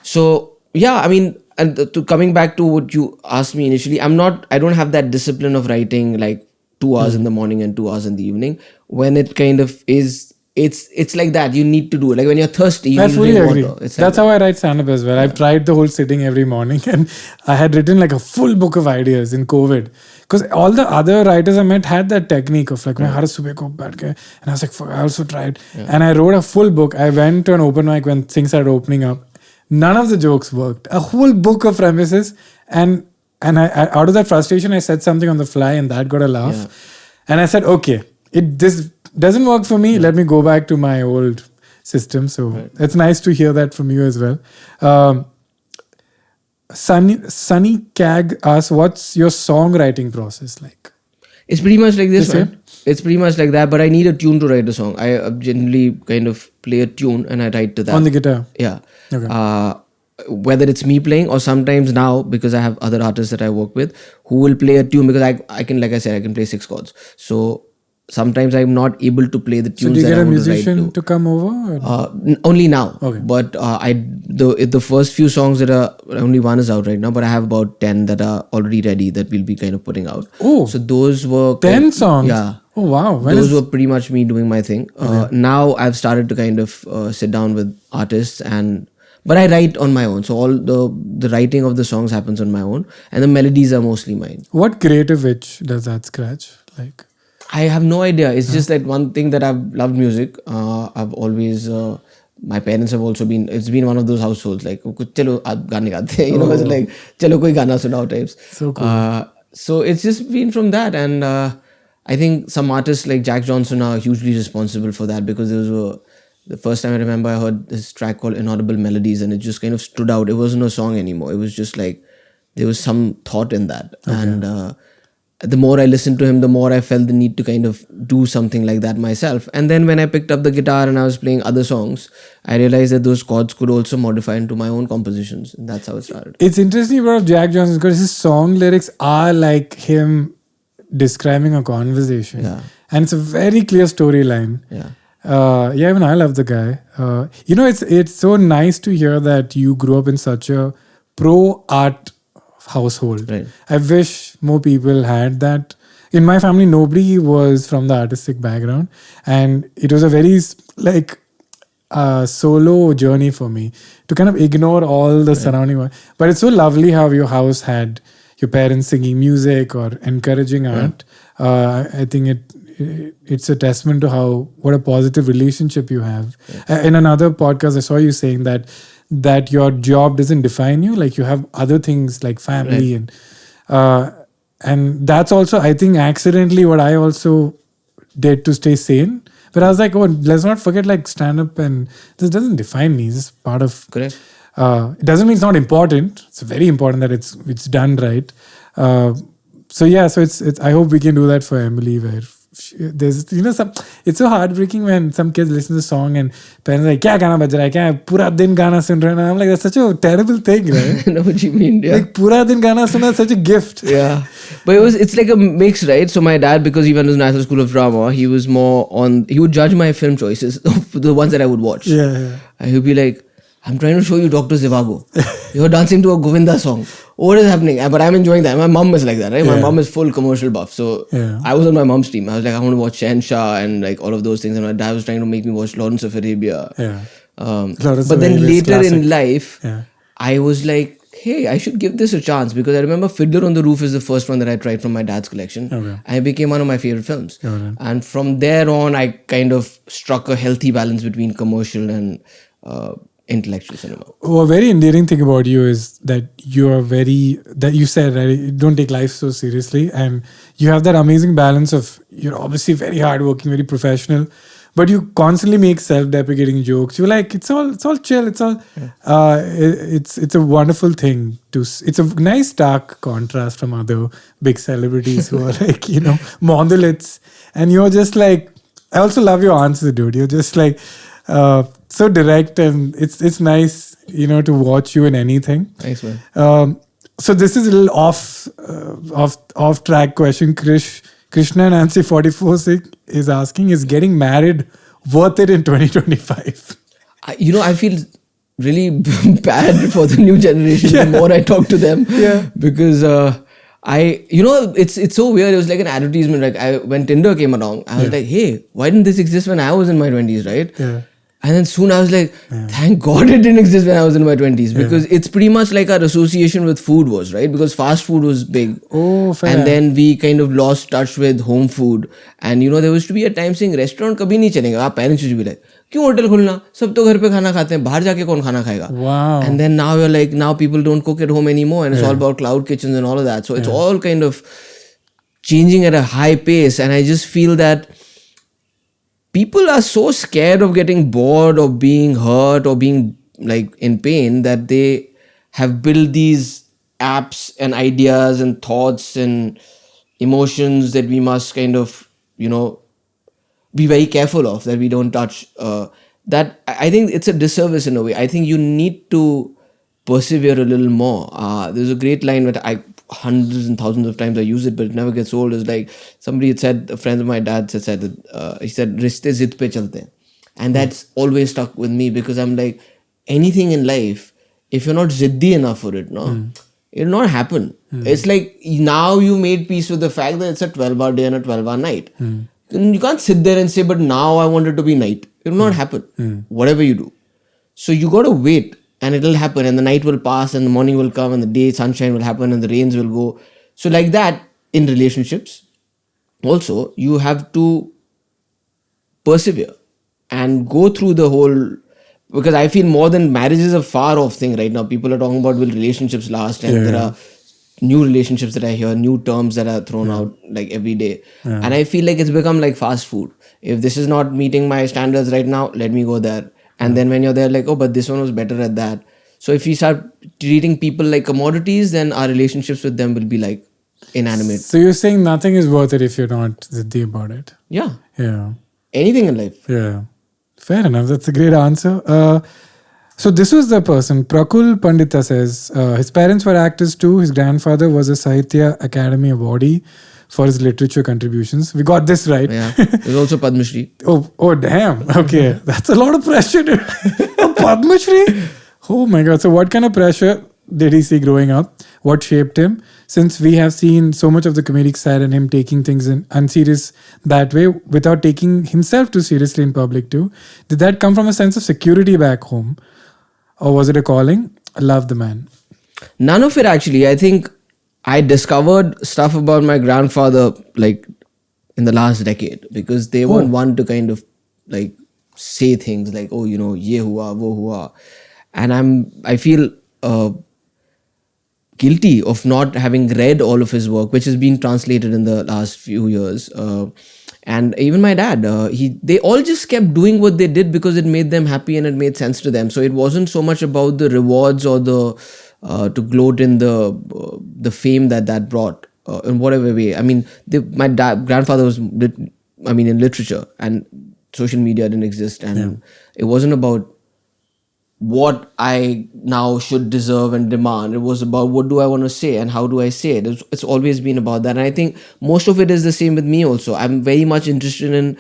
Speaker 2: So yeah, I mean, and coming back to what you asked me initially, I don't have that discipline of writing like 2 hours in the morning and 2 hours in the evening. When it kind of is, it's like that. You need to do it. Like when you're thirsty, you
Speaker 1: I
Speaker 2: need to
Speaker 1: fully
Speaker 2: drink
Speaker 1: agree.
Speaker 2: water. It's
Speaker 1: That's how I write stand-up as well. I've tried the whole sitting every morning, and I had written like a full book of ideas in COVID. Because all the other writers I met had that technique of like, and I was like, fuck, I also tried. And I wrote a full book. I went to an open mic when things started opening up. None of the jokes worked. A whole book of premises, and I out of that frustration, I said something on the fly, and that got a laugh.
Speaker 2: Yeah.
Speaker 1: And I said, okay, this doesn't work for me. Let me go back to my old system. So it's nice to hear that from you as well. Sunny Cag asks, what's your songwriting process like?
Speaker 2: It's pretty much like this, right? It's pretty much like that, but I need a tune to write a song. I generally kind of play a tune and I write to that.
Speaker 1: On the guitar?
Speaker 2: Yeah.
Speaker 1: Okay.
Speaker 2: Whether it's me playing, or sometimes now, because I have other artists that I work with who will play a tune, because I can, like I said, I can play 6 chords. So sometimes I'm not able to play the tunes.
Speaker 1: So do you get
Speaker 2: that
Speaker 1: a
Speaker 2: I want
Speaker 1: musician
Speaker 2: to
Speaker 1: come over? Or?
Speaker 2: Only now.
Speaker 1: Okay.
Speaker 2: But the first few songs that are, only one is out right now, but I have about 10 that are already ready that we'll be kind of putting out.
Speaker 1: Oh.
Speaker 2: So those were
Speaker 1: 10 songs?
Speaker 2: Yeah.
Speaker 1: Oh wow.
Speaker 2: Those were pretty much me doing my thing. Now I've started to kind of sit down with artists, but I write on my own. So all the writing of the songs happens on my own, and the melodies are mostly mine.
Speaker 1: What creative itch does that scratch? Like,
Speaker 2: I have no idea. It's just that one thing that I've loved music. I've always my parents have also been. It's been one of those households like, chalo aap gaane gaate hain. It's like chalo koi gana sunao types.
Speaker 1: So cool.
Speaker 2: So it's just been from that, and I think some artists like Jack Johnson are hugely responsible for that, because the first time I remember I heard this track called Inaudible Melodies, and it just kind of stood out. It wasn't a song anymore. It was just like there was some thought in that. And the more I listened to him, the more I felt the need to kind of do something like that myself. And then when I picked up the guitar and I was playing other songs, I realized that those chords could also modify into my own compositions. And that's how it started.
Speaker 1: It's interesting about Jack Johnson because his song lyrics are like him describing a conversation.
Speaker 2: Yeah.
Speaker 1: And it's a very clear storyline.
Speaker 2: Yeah.
Speaker 1: Even I love the guy. It's so nice to hear that you grew up in such a pro art household.
Speaker 2: Right.
Speaker 1: I wish more people had that. In my family, nobody was from the artistic background, and it was a very solo journey for me to kind of ignore all the surrounding world. But it's so lovely how your house had your parents singing music or encouraging art. I think it's a testament to what a positive relationship you have. In another podcast, I saw you saying that your job doesn't define you. Like you have other things like family and that's also, I think, accidentally what I also did to stay sane. But I was like, let's not forget like stand up, and this doesn't define me. This is part of.
Speaker 2: Correct.
Speaker 1: It doesn't mean it's not important. It's very important that it's done right. So it's. I hope we can do that for Emily. Where there's it's so heartbreaking when some kids listen to the song and parents are like, "Kya gana baj raha hai? Kya pura din gana sun rahe hain?" And I'm like, that's such a terrible thing, right?
Speaker 2: I know what you mean. Yeah.
Speaker 1: Like pura din gana suna is such a gift.
Speaker 2: Yeah, but it's like a mix, right? So my dad, because he went to the National School of Drama, he was more on. He would judge my film choices, the ones that I would watch.
Speaker 1: Yeah.
Speaker 2: And he'd be like, "I'm trying to show you Dr. Zhivago. You're dancing to a Govinda song. What is happening?" But I'm enjoying that. My mom is like that, right? My mom is full commercial buff. So I was on my mom's team. I was like, I want to watch Shansha and like all of those things. And my dad was trying to make me watch Lawrence of Arabia.
Speaker 1: Yeah.
Speaker 2: But then later in life, I was like, hey, I should give this a chance, because I remember Fiddler on the Roof is the first one that I tried from my dad's collection. And it became one of my favorite films. And from there on, I kind of struck a healthy balance between commercial and intellectual cinema.
Speaker 1: A very endearing thing about you is that you said, right, you don't take life so seriously, and you have that amazing balance of, you're obviously very hardworking, very professional, but you constantly make self-deprecating jokes. You're like, it's all chill. It's all, it's a wonderful thing it's a nice stark contrast from other big celebrities who are like, monoliths. And you're just like, I also love your answer, dude. You're just like, so direct, and it's nice, to watch you in anything.
Speaker 2: Thanks, man.
Speaker 1: So this is a little off track question. Krishna Nancy 44 is asking, is getting married worth it in 2025?
Speaker 2: I feel really bad for the new generation the more I talk to them. Because it's so weird. It was like an advertisement. Like when Tinder came along, I was like, hey, why didn't this exist when I was in my 20s, right? And then soon I was like, thank God it didn't exist when I was in my 20s. Because it's pretty much like our association with food was, right? Because fast food was big.
Speaker 1: Oh, fair.
Speaker 2: And then we kind of lost touch with home food. And there was to be a time saying, restaurant kabhi nahi chalega. Our parents used to be like, क्यों hotel खोलना? सब तो घर पे खाना खाते हैं, बाहर जाके कौन खाना खाएगा?
Speaker 1: Wow.
Speaker 2: And then now you're like, now people don't cook at home anymore, and it's all about cloud kitchens and all of that. So it's all kind of changing at a high pace, and I just feel that people are so scared of getting bored or being hurt or being like in pain that they have built these apps and ideas and thoughts and emotions that we must kind of, be very careful of, that we don't touch. That I think it's a disservice in a way. I think you need to persevere a little more. There's a great line that hundreds and thousands of times I use it, but it never gets old. It's like somebody had said, a friend of my dad's had said that, he said, "Rishte zid pe chalte hain." And that's always stuck with me, because I'm like, anything in life, if you're not ziddi enough for it, it'll not happen. It's like now you made peace with the fact that it's a 12-hour day and a 12-hour night. You can't sit there and say, but now I want it to be night. It will not happen, whatever you do. So you got to wait, and it'll happen, and the night will pass, and the morning will come, and the day sunshine will happen, and the rains will go. So like that, in relationships, also, you have to persevere and go through the whole, because I feel more than marriage is a far off thing right now. People are talking about, will relationships last? And there are new relationships that I hear, new terms that are thrown out like every day. And I feel like it's become like fast food. If this is not meeting my standards right now, let me go there. And then when you're there, like, oh, but this one was better at that. So if we start treating people like commodities, then our relationships with them will be like inanimate.
Speaker 1: So you're saying nothing is worth it if you're not ziddi about it.
Speaker 2: Yeah.
Speaker 1: Yeah.
Speaker 2: Anything in life.
Speaker 1: Yeah. Fair enough. That's a great answer. So this was the person. Prakul Pandita says, his parents were actors too. His grandfather was a Sahitya Academy awardee for his literature contributions. We got this right.
Speaker 2: Yeah. There's also Padma Shri.
Speaker 1: Oh, damn. Okay. That's a lot of pressure. Dude. A Padma Shri? Oh my God. So what kind of pressure did he see growing up? What shaped him? Since we have seen so much of the comedic side and him taking things in unserious that way without taking himself too seriously in public too, did that come from a sense of security back home? Or was it a calling? I love the man.
Speaker 2: None of it actually. I think I discovered stuff about my grandfather like in the last decade because they weren't one to kind of like say things like, oh, ye hua, wo hua. And I feel guilty of not having read all of his work, which has been translated in the last few years. And even my dad, they all just kept doing what they did because it made them happy and it made sense to them. So it wasn't so much about the rewards or the to gloat in the fame that brought in whatever way. I mean, my grandfather was, in literature, and social media didn't exist, and it wasn't about what I now should deserve and demand. It was about what do I want to say and how do I say it. It's always been about that. And I think most of it is the same with me also. I'm very much interested in,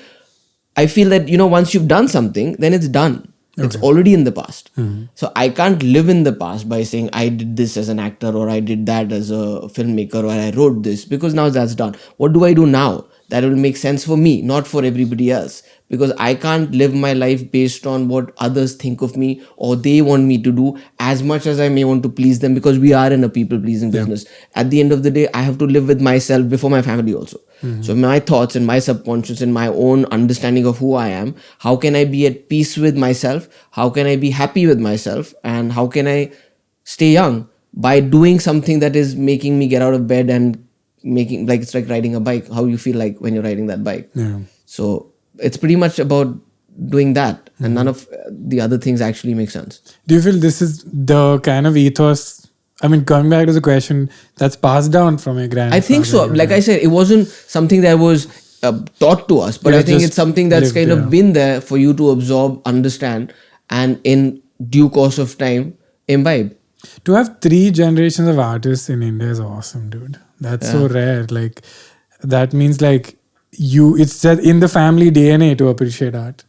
Speaker 2: I feel that, once you've done something, then it's done. Okay. It's already in the past. Mm-hmm. So I can't live in the past by saying I did this as an actor or I did that as a filmmaker or I wrote this, because now that's done. What do I do now? That will make sense for me, not for everybody else. Because I can't live my life based on what others think of me or they want me to do, as much as I may want to please them, because we are in a people-pleasing business. At the end of the day, I have to live with myself before my family also. Mm-hmm. So my thoughts and my subconscious and my own understanding of who I am, how can I be at peace with myself? How can I be happy with myself? And how can I stay young? By doing something that is making me get out of bed and making, like, it's like riding a bike, how you feel like when you're riding that bike. Yeah. So it's pretty much about doing that, and none of the other things actually make sense. Do you feel this is the kind of ethos, I mean, coming back to the question, that's passed down from your grandfather? I think so. Like I said, it wasn't something that was taught to us, but I think it's something that's kind of been there for you to absorb, understand, and in due course of time, imbibe. To have 3 generations of artists in India is awesome, dude. That's so rare. Like, that means like it's just in the family DNA to appreciate art.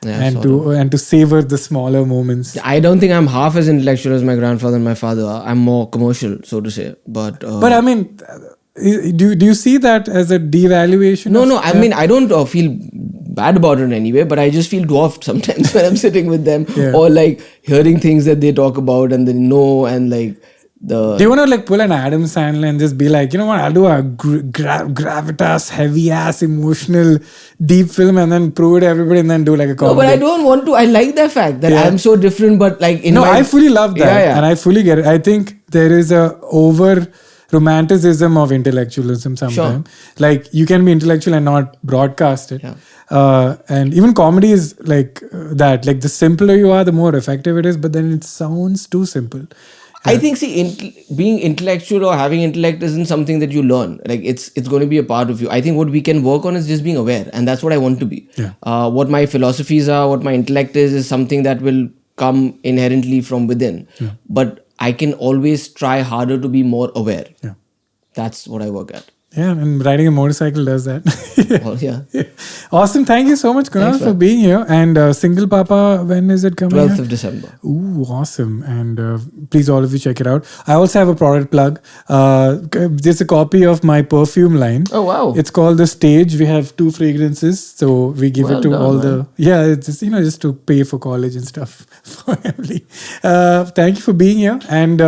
Speaker 2: Yeah, and to savor the smaller moments. I don't think I'm half as intellectual as my grandfather and my father are. I'm more commercial, so to say. But I mean, do you see that as a devaluation? No. I mean, I don't feel bad about it anyway, but I just feel dwarfed sometimes when I'm sitting with them or like hearing things that they talk about and they know, and like do you want to like pull an Adam Sandler and just be like, you know what, I'll do a gravitas, heavy ass, emotional, deep film and then prove it to everybody and then do like a comedy? No, but I don't want to. I like the fact that I'm so different, but like I fully love that and I fully get it. I think there is a over romanticism of intellectualism sometimes. Sure. Like, you can be intellectual and not broadcast it. Yeah. And even comedy is like that. Like, the simpler you are, the more effective it is, but then it sounds too simple. I think, being intellectual or having intellect isn't something that you learn. Like, it's going to be a part of you. I think what we can work on is just being aware, and that's what I want to be. Yeah. What my philosophies are, what my intellect is something that will come inherently from within. Yeah. But I can always try harder to be more aware. Yeah. That's what I work at. Yeah, and riding a motorcycle does that. Yeah. Awesome. Thank you so much, Kunal, for being here. And Single Papa, when is it coming? 12th of December. Ooh, awesome. And please, all of you, check it out. I also have a product plug. There's a copy of my perfume line. Oh, wow. It's called The Stage. We have 2 fragrances. So we give it to all the... Yeah, it's just, just to pay for college and stuff for Emily. Thank you for being here. And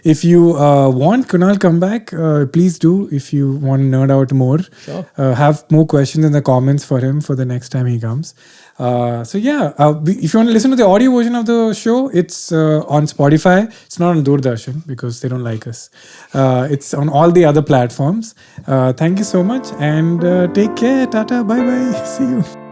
Speaker 2: if you want Kunal come back, please do. If you want to nerd out more, sure. Have more questions in the comments for him for the next time he comes. If you want to listen to the audio version of the show, it's on Spotify. It's not on Doordarshan because they don't like us. It's on all the other platforms. Thank you so much and take care. Tata. Bye bye. See you.